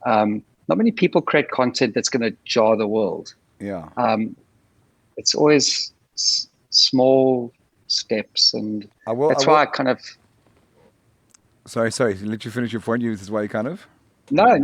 Not many people create content that's going to jar the world.
Yeah.
It's always small steps, and that's why I kind of.
Sorry. Let you finish your point. This is why you kind of.
No. I'm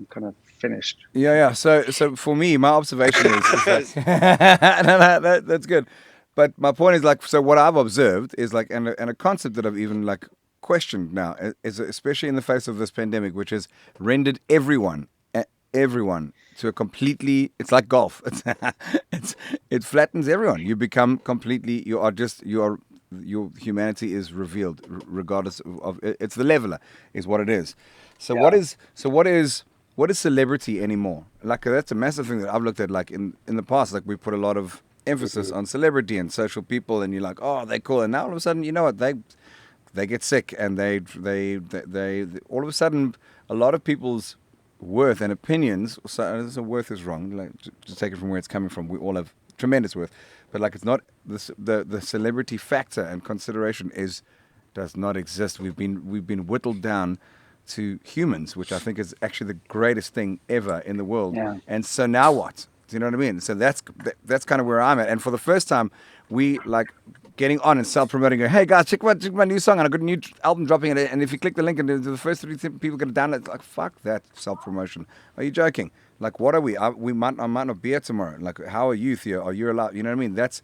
kind of finished.
Yeah. So for me, my observation is that, that's good. But my point is, like, so what I've observed is, like, and a concept that I've even, like, questioned now, is especially in the face of this pandemic, which has rendered everyone to a completely, it's like golf. It flattens everyone. You become completely, your humanity is revealed, regardless of it's the leveler is what it is. So what is celebrity anymore? Like, that's a massive thing that I've looked at, like, in the past. Like, we put a lot of emphasis on celebrity and social people, and you're like, oh, they're cool. And now all of a sudden, you know what, they get sick, and they all of a sudden, a lot of people's worth and opinions, so worth is wrong, like, just take it from where it's coming from. We all have tremendous worth, but, like, it's not the celebrity factor and consideration does not exist. We've been whittled down to humans, which I think is actually the greatest thing ever in the world.
Yeah.
And so now what? Do you know what I mean? So that's kind of where I'm at. And for the first time, we, like, getting on and self-promoting, going, hey guys, check my new song, and I've got a new album dropping in it, and if you click the link and the first 3 people going to download it, like, fuck that self-promotion. Are you joking? Like, what are we? I might not be here tomorrow. Like, how are you, Theo? Are you allowed? You know what I mean? That's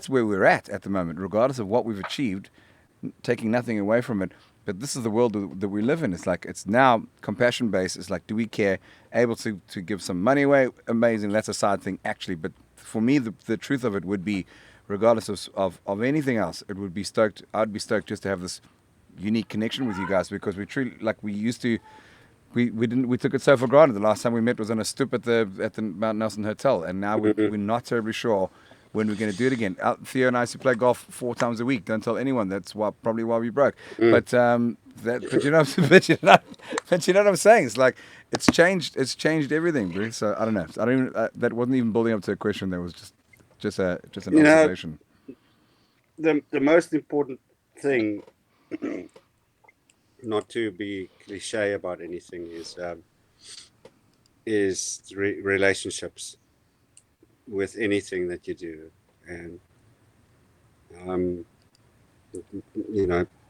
where we're at the moment, regardless of what we've achieved, taking nothing away from it. But this is the world that we live in. It's like, it's now compassion based. It's like, do we care? Able to give some money away? Amazing. That's a side thing, actually. But for me, the truth of it would be, regardless of anything else, it would be stoked. I'd be stoked just to have this unique connection with you guys, because we truly, like we used to, we took it so for granted. The last time we met was on a stoop at the Mount Nelson Hotel, and now we're not terribly sure when we're going to do it again. Theo and I used to play golf 4 times a week. Don't tell anyone. That's probably why we broke. But but you know but you know what I'm saying. It's like, it's changed everything, bro. So I don't know. I don't even, that wasn't even building up to a question. That was just an observation.
The most important thing, not to be cliche about anything, is relationships with anything that you do, and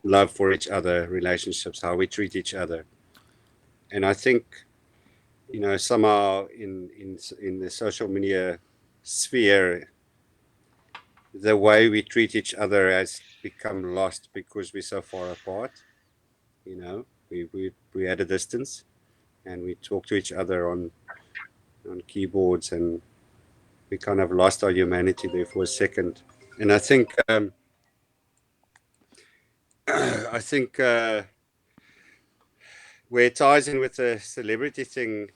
love for each other, relationships, how we treat each other. And I think, somehow in the social media sphere, the way we treat each other has become lost because we're so far apart. We're at a distance, and we talk to each other on keyboards, and we kind of lost our humanity there for a second. And I think where it ties in with the celebrity thing,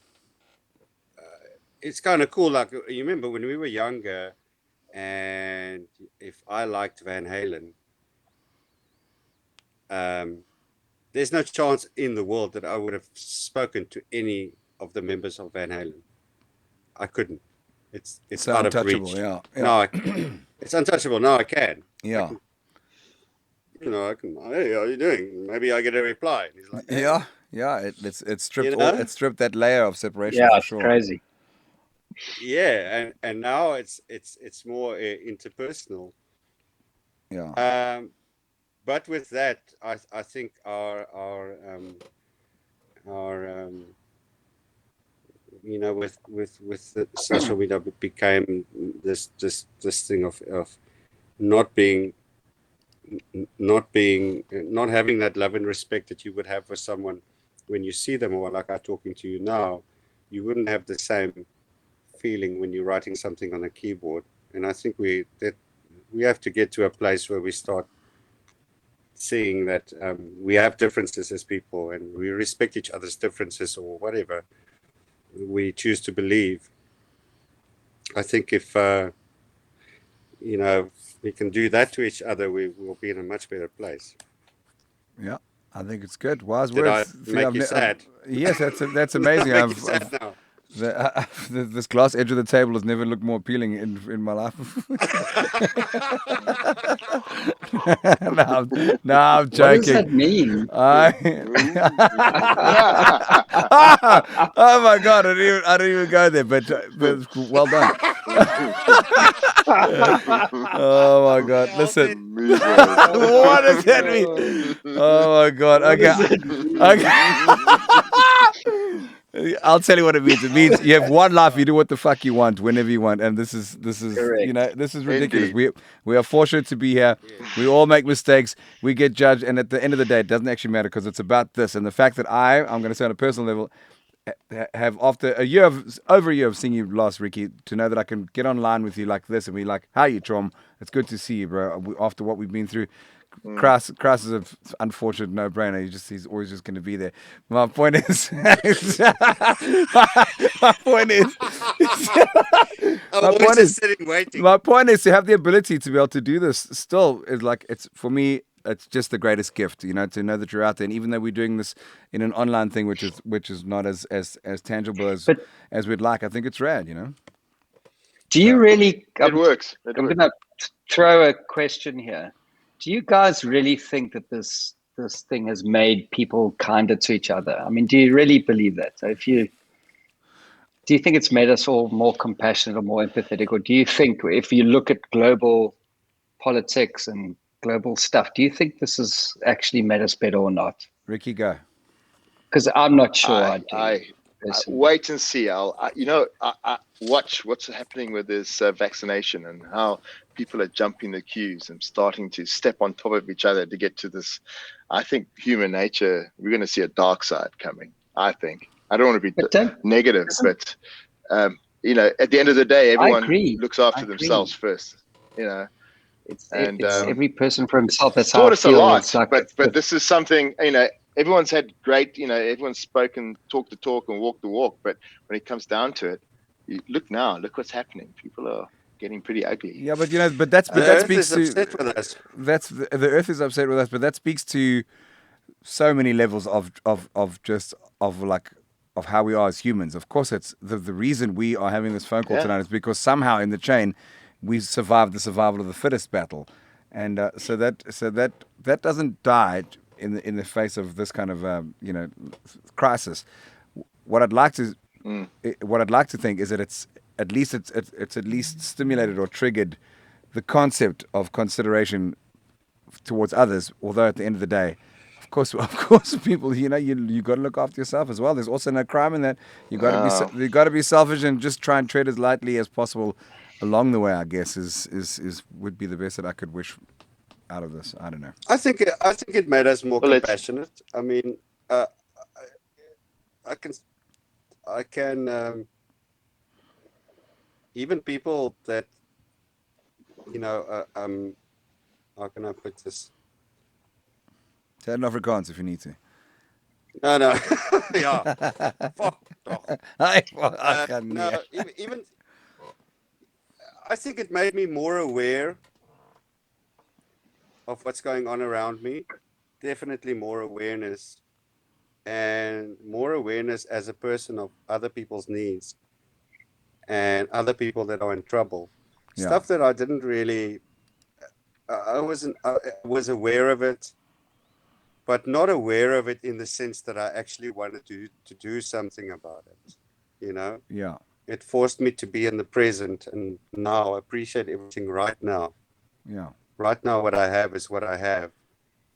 it's kind of cool. Like, you remember when we were younger, and if I liked Van Halen, there's no chance in the world that I would have spoken to any of the members of Van Halen. I couldn't. It's
so
out of reach.
Yeah.
No, it's untouchable. No, I can.
Yeah.
I can. Hey, how are you doing? Maybe I get a reply. And he's like, hey.
Yeah. It's stripped it stripped that layer of separation.
Yeah,
for
it's
sure.
crazy.
Yeah, and now it's more interpersonal.
Yeah.
But with that, I think our with the social media became this thing of not having that love and respect that you would have for someone when you see them, or like I'm talking to you now. You wouldn't have the same feeling when you're writing something on a keyboard. And I think we have to get to a place where we start seeing that we have differences as people, and we respect each other's differences, or whatever we choose to believe. I think if we can do that to each other, we will be in a much better place.
Yeah, I think it's good. Wise
Did
words.
I make you sad?
Yes, that's amazing.
Now.
This glass edge of the table has never looked more appealing in my life. No, I'm joking.
What does that mean?
Oh my God, I didn't even go there, but well done. Oh my God, listen. What does that mean? Oh my God. Okay. I'll tell you what it means. It means you have one life. You do what the fuck you want, whenever you want, and this is
Correct.
this is ridiculous. We are fortunate to be here. We all make mistakes. We get judged, and at the end of the day, it doesn't actually matter, because it's about this and the fact that I'm going to say on a personal level, have after over a year of seeing you last, Ricky, to know that I can get online with you like this and be like, "How you, Trom? It's good to see you, bro." After what we've been through. Crous is an unfortunate no-brainer. He's always just going to be there. My point is, my point is to have the ability to be able to do this. Still, is like, it's for me. It's just the greatest gift, to know that you're out there. And even though we're doing this in an online thing, which is not as tangible as we'd like, I think it's rad.
Do you really?
It works.
I'm going to throw a question here. Do you guys really think that this thing has made people kinder to each other? I mean, do you really believe that? So do you think it's made us all more compassionate or more empathetic? Or do you think, if you look at global politics and global stuff. Do you think this has actually made us better or not?
Ricky, go.
Because I'm not sure I do.
I
personally.
wait and see. I watch what's happening with this vaccination and how people are jumping the queues and starting to step on top of each other to get to this. I think human nature, we're going to see a dark side coming. I think. I don't want to be negative, but at the end of the day, everyone looks after themselves first.
It's every person for himself. That's
taught
how
us
I feel.
a lot,
like
but this is something, everyone's had great, everyone's spoken, talk the talk and walk the walk. But when it comes down to it, look what's happening. People are getting pretty ugly.
Yeah, but that speaks to the Earth is upset with us, but that speaks to so many levels of how we are as humans. Of course, it's the reason we are having this phone call tonight is because somehow in the chain we survived the survival of the fittest battle, and so that doesn't die in the face of this kind of crisis. What I'd like to think is that it's at least stimulated or triggered the concept of consideration towards others. Although at the end of the day, of course, people, you got to look after yourself as well. There's also no crime in that. You got to be selfish and just try and tread as lightly as possible along the way. I guess would be the best that I could wish out of this. I don't know.
I think it made us more compassionate. I mean, I can even people that how can I put this?
Say it in Afrikaans if you need to.
No. Yeah. Fuck.
No.
Even I think it made me more aware of what's going on around me. Definitely more awareness, and more awareness as a person of other people's needs and other people that are in trouble.
Yeah.
Stuff that I didn't really. I was aware of it, but not aware of it in the sense that I actually wanted to do something about it.
Yeah.
It forced me to be in the present and now appreciate everything right now.
Yeah.
Right now, what I have is what I have,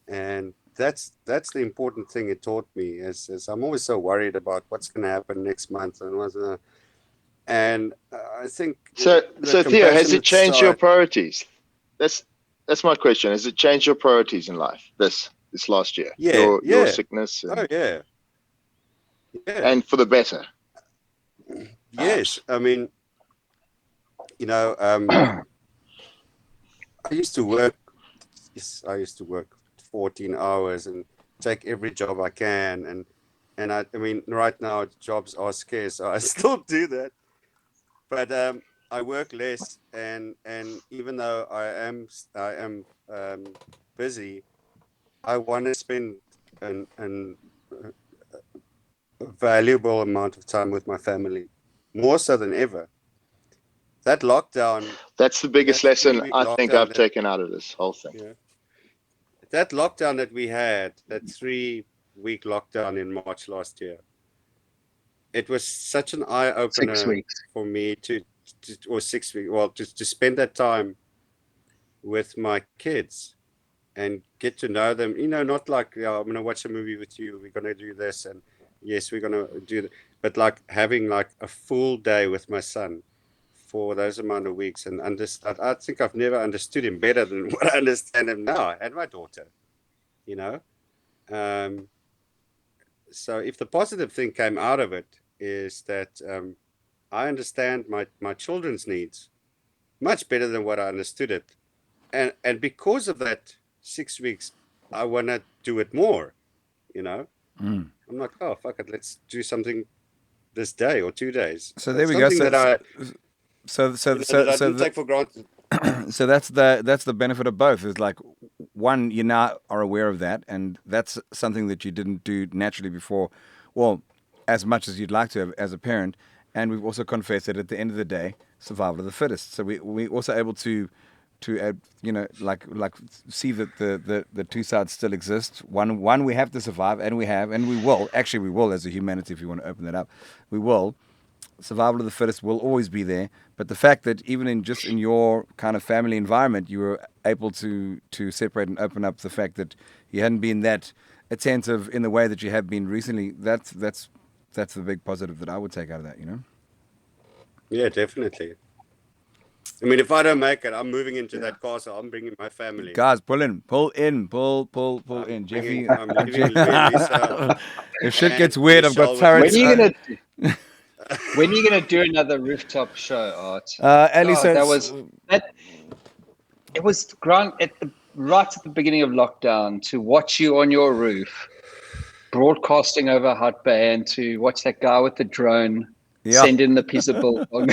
and that's the important thing it taught me. Is I'm always so worried about what's going to happen next month and I think.
So Theo, has it changed your priorities? That's my question. Has it changed your priorities in life this last year?
Yeah.
Your sickness.
Yeah.
And for the better.
Yes, I mean, I used to work 14 hours and take every job I can, and I mean, right now jobs are scarce, so I still do that, but I work less, and even though I am busy, I want to spend an valuable amount of time with my family, more so than ever. That lockdown.
That's the biggest lesson I think I've taken out of this whole thing.
Yeah. That lockdown that we had, that 3-week lockdown in March last year, it was such an eye opener for me or 6 weeks. Well, to spend that time with my kids and get to know them. Not like, I'm going to watch a movie with you. We're going to do this, and yes, we're going to do that. But like having like a full day with my son for those amount of weeks, and I think I've never understood him better than what I understand him now, and my daughter, so if the positive thing came out of it is that I understand my children's needs much better than what I understood it, and because of that 6 weeks, I want to do it more. I'm like, oh fuck it, let's do something this day or 2 days.
So there we go. So
I didn't take for granted.
So that's the benefit of both. Is like, one, you now are aware of that, and that's something that you didn't do naturally before, well, as much as you'd like to have as a parent. And we've also confessed that at the end of the day, survival of the fittest. So we also able to like see that the two sides still exist. One we have to survive, and we will as a humanity, if you want to open that up, we will. survival of the fittest will always be there. But the fact that even in your kind of family environment, you were able to separate and open up the fact that you hadn't been that attentive in the way that you have been recently. That's the big positive that I would take out of that.
Yeah, definitely. I mean, if I don't make it, I'm moving into that castle. I'm bringing my family.
Guys, pull in, pull in. Jeffy,
I'm leaving Lisa.
if shit
and
gets weird, I've got
Michelle with
turrets.
When are you gonna do another rooftop show, Art?
Ellie,
God, it was right at the beginning of lockdown to watch you on your roof broadcasting over Hot Bay and to watch that guy with the drone send in the piece of biltong.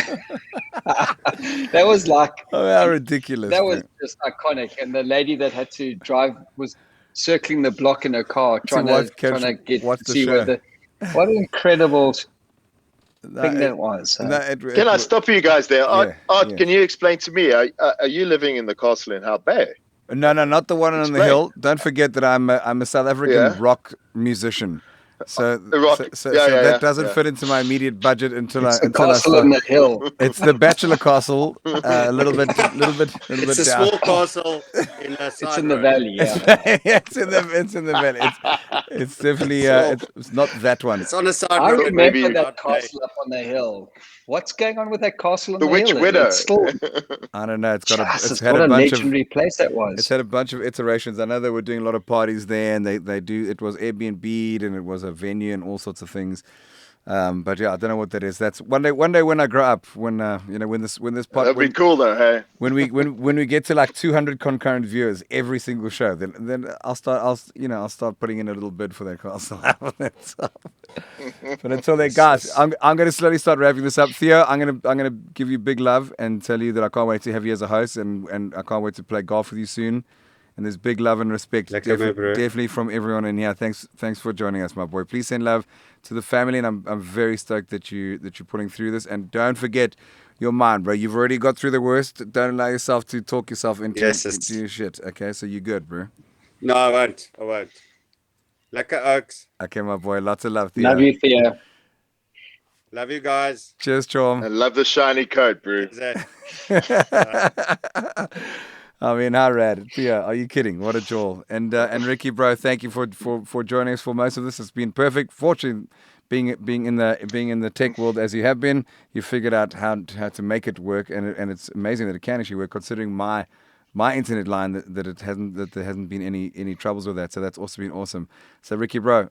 That was like,
how ridiculous.
That was just iconic. And the lady that had to drive was circling the block in her car trying to get to see where what an incredible thing that was.
Can I stop you guys there? Art, can you explain to me, are you living in the castle in Hot Bay?
No, not the one on the hill. Don't forget that I'm a South African rock musician. So that doesn't fit into my immediate budget until I start.
On the hill.
It's the Bachelor Castle, a little bit.
It's a small castle in a side
It's in the
road.
valley. Yeah,
it's in the valley. It's definitely it's not that one.
It's on a side
I
road.
remember that castle up on the hill. What's going on with that castle on the hill?
Witch Widow.
It's still,
I don't know. It's
had a legendary place that was.
It's had a bunch of iterations. I know they were doing a lot of parties there, and they do. It was Airbnb'd, and it was a venue and all sorts of things. But yeah, I don't know what that is. That's one day when I grow up, when this part,
that'd be cool though, hey.
When we get to like 200 concurrent viewers every single show, then I'll start putting in a little bid for that castle. But until then, guys, I'm gonna slowly start wrapping this up. Theo, I'm gonna give you big love and tell you that I can't wait to have you as a host, and I can't wait to play golf with you soon. And there's big love and respect, definitely from everyone in here. Thanks for joining us, my boy. Please send love to the family, and I'm very stoked that you're putting through this. And don't forget your mind, bro. You've already got through the worst. Don't allow yourself to talk yourself into your shit. Okay, so you're good, bro.
No, I won't. Lekker oaks.
Okay, my boy. Lots of love, Theo.
Love you, Theo.
Love you guys.
Cheers, Chom.
I love the shiny coat, bro.
I mean, how rad. Theo, are you kidding? What a jewel. And Ricky, bro, thank you for joining us for most of this. It's been perfect. Fortunately, being in the tech world as you have been, you figured out how to make it work, and it's amazing that it can actually work, considering my internet line that there hasn't been any troubles with that. So that's also been awesome. So Ricky, bro,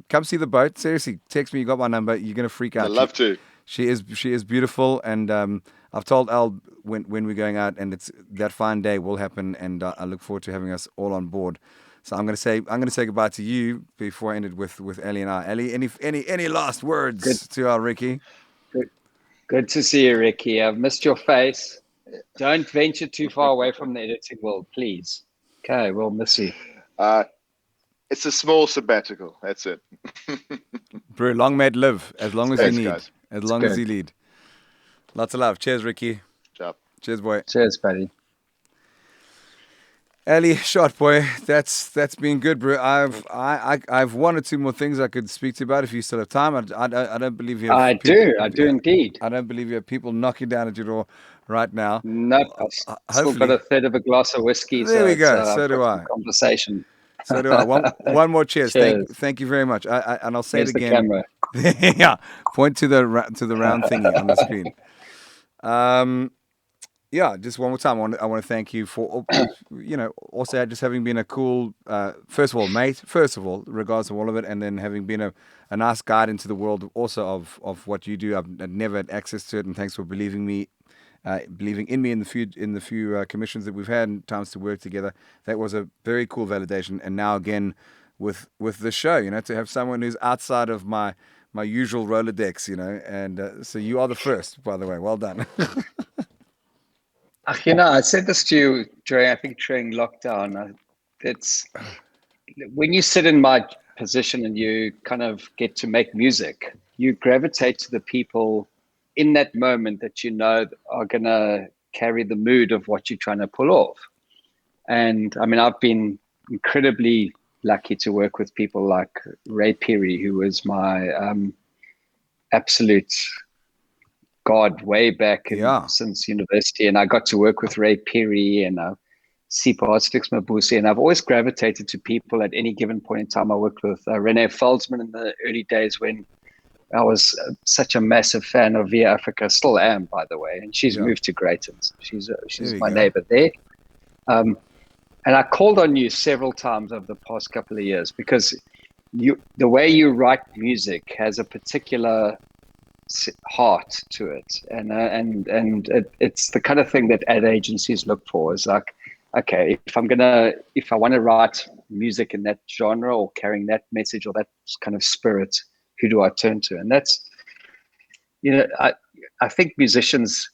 come see the boat. Seriously, text me. You got my number. You're gonna freak out.
I'd love to.
She is beautiful, and I've told Al when we're going out, and it's that fine day will happen, and I look forward to having us all on board. So I'm gonna say goodbye to you before I ended with Ellie and I. Ellie, any last words to our Ricky?
Good to see you, Ricky. I've missed your face. Don't venture too far away from the editing world, please. Okay, we'll miss you.
It's a small sabbatical. That's it.
Bro, long may it live, as long as you need.
Guys.
As long as you lead. Lots of love. Cheers, Ricky.
Ciao.
Cheers, boy.
Cheers, buddy.
Ali, shot boy, that's been good, bro. I've one or two more things I could speak to you about if you still have time. I don't believe you have.
I do indeed.
I don't believe you have people knocking down at your door right now.
No, I've still got a third of a glass of whiskey.
There we go. So do I.
Conversation.
So do I. One more cheers. Thank you very much. And I'll say it again.
The camera.
Yeah. Point to the round thingy on the screen. Yeah, just one more time. I want to thank you for, also just having been a cool, first of all, mate, regards to all of it, and then having been a nice guide into the world also of what you do. I've never had access to it, and thanks for believing in me in the few commissions that we've had and times to work together. That was a very cool validation. And now again with the show, to have someone who's outside of my usual Rolodex, and so you are the first, by the way. Well done.
I said this to you during lockdown. It's when you sit in my position and you kind of get to make music, you gravitate to the people in that moment that are going to carry the mood of what you're trying to pull off. And I mean, I've been incredibly lucky to work with people like Ray Peary, who was my absolute God way back
Yeah.
since university, and I got to work with Ray Perry and Sipho Sticks Mabuse, and I've always gravitated to people at any given point in time. I worked with Renee Feldsman in the early days when I was such a massive fan of Via Africa, still am, by the way, and she's moved to Greyton. So she's my neighbor there. And I called on you several times over the past couple of years because the way you write music has a particular heart to it, and it's the kind of thing that ad agencies look for. Is like, okay, if I want to write music in that genre or carrying that message or that kind of spirit, who do I turn to? And that's, I think musicians,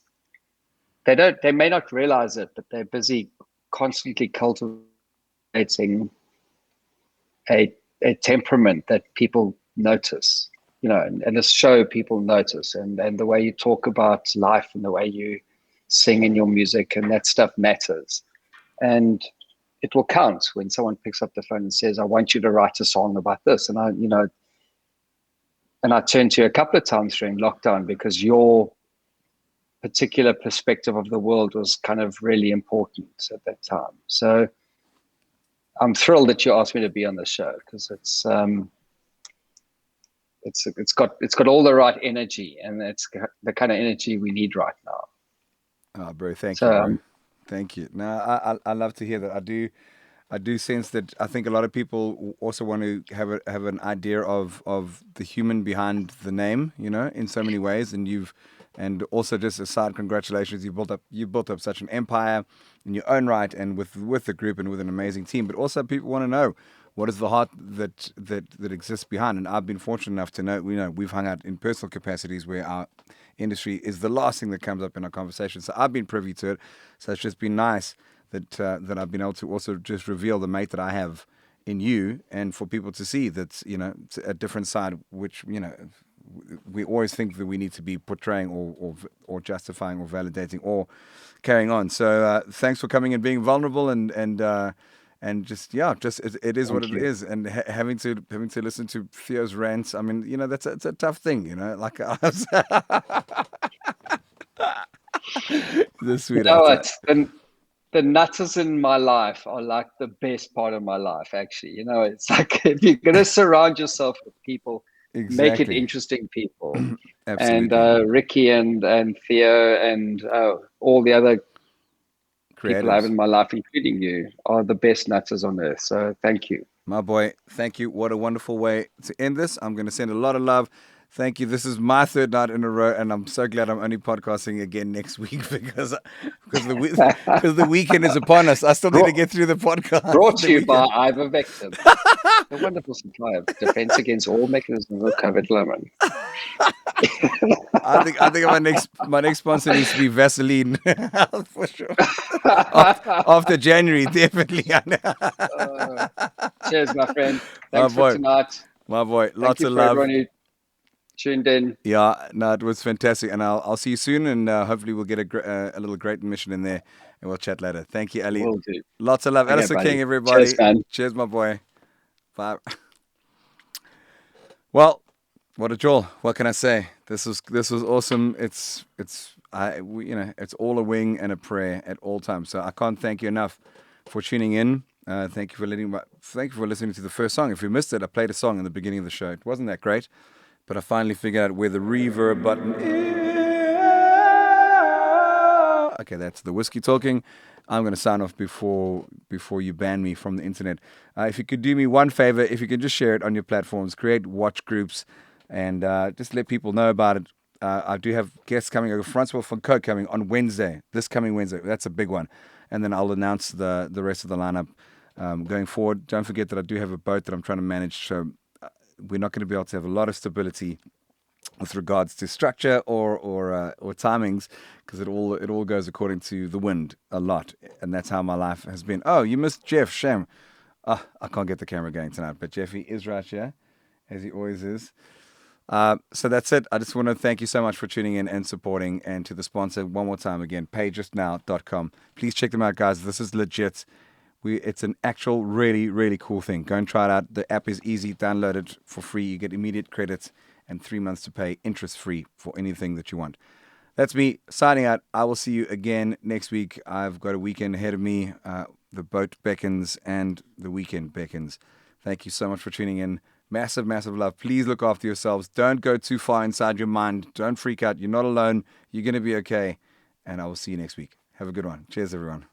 they may not realize it, but they're busy constantly cultivating a temperament that people notice, and this show people notice, and the way you talk about life and the way you sing in your music, and that stuff matters. And it will count when someone picks up the phone and says, I want you to write a song about this. And I turned to you a couple of times during lockdown because your particular perspective of the world was kind of really important at that time. So I'm thrilled that you asked me to be on the show because it's got all the right energy, and it's the kind of energy we need right now.
Oh, bro, thank you, bro. Thank you. No, I love to hear that. I do sense that I think a lot of people also want to have an idea of the human behind the name, in so many ways. And also just a side congratulations, you built up such an empire in your own right, and with the group and with an amazing team. But also people want to know what is the heart that exists behind. And I've been fortunate enough to know, we've hung out in personal capacities where our industry is the last thing that comes up in our conversation. So I've been privy to it. So it's just been nice that I've been able to also just reveal the mate that I have in you, and for people to see that, it's a different side, which, we always think that we need to be portraying or justifying or validating or carrying on. So thanks for coming and being vulnerable and just it is what it is. And having to listen to Theo's rants, I mean, it's a tough thing, like I was the sweetheart.
The nutters in my life are like the best part of my life, actually. It's like if you're going to surround yourself with people, make it interesting people. And Ricky and Theo and all the other people I have in my life, including you, are the best nutters on earth. So thank you.
My boy, thank you. What a wonderful way to end this. I'm going to send a lot of love. Thank you. This is my third night in a row, and I'm so glad I'm only podcasting again next week because the weekend is upon us. I still need to get through the podcast.
Brought to you by Ivermectin, the wonderful supply of defense against all mechanisms of COVID-19.
I think my next sponsor needs to be Vaseline for sure. After January, definitely.
Cheers, my friend. Thanks for tonight.
My boy, lots of love.
Everyone who tuned in.
Yeah, no, it was fantastic, and I'll see you soon, and hopefully we'll get a little great mission in there, and we'll chat later. Thank you, Ali.
Will do.
Lots of love. Alistair King, everybody.
Cheers, man.
Cheers, my boy. Bye. Well, what a jewel. What can I say? This was awesome. It's all a wing and a prayer at all times. So I can't thank you enough for tuning in. Thank you for listening to the first song. If you missed it, I played a song in the beginning of the show. It wasn't that great, but I finally figured out where the reverb button is. Okay, that's the whiskey talking. I'm going to sign off before you ban me from the internet. If you could do me one favor, if you could just share it on your platforms, create watch groups, and just let people know about it. I do have guests coming. Francois van Coke coming on Wednesday, this coming Wednesday. That's a big one. And then I'll announce the rest of the lineup going forward. Don't forget that I do have a boat that I'm trying to manage, so we're not going to be able to have a lot of stability with regards to structure or timings, because it all goes according to the wind a lot, and that's how my life has been. Oh, you missed Jeff, shame. I can't get the camera going tonight, but Jeffy is right here, as he always is. So that's it. I just want to thank you so much for tuning in and supporting, and to the sponsor one more time again, payjustnow.com. Please check them out, guys. This is legit. It's an actual really, really cool thing. Go and try it out. The app is easy. Download it for free. You get immediate credits and 3 months to pay interest-free for anything that you want. That's me signing out. I will see you again next week. I've got a weekend ahead of me. The boat beckons and the weekend beckons. Thank you so much for tuning in. Massive, massive love. Please look after yourselves. Don't go too far inside your mind. Don't freak out. You're not alone. You're going to be okay. And I will see you next week. Have a good one. Cheers, everyone.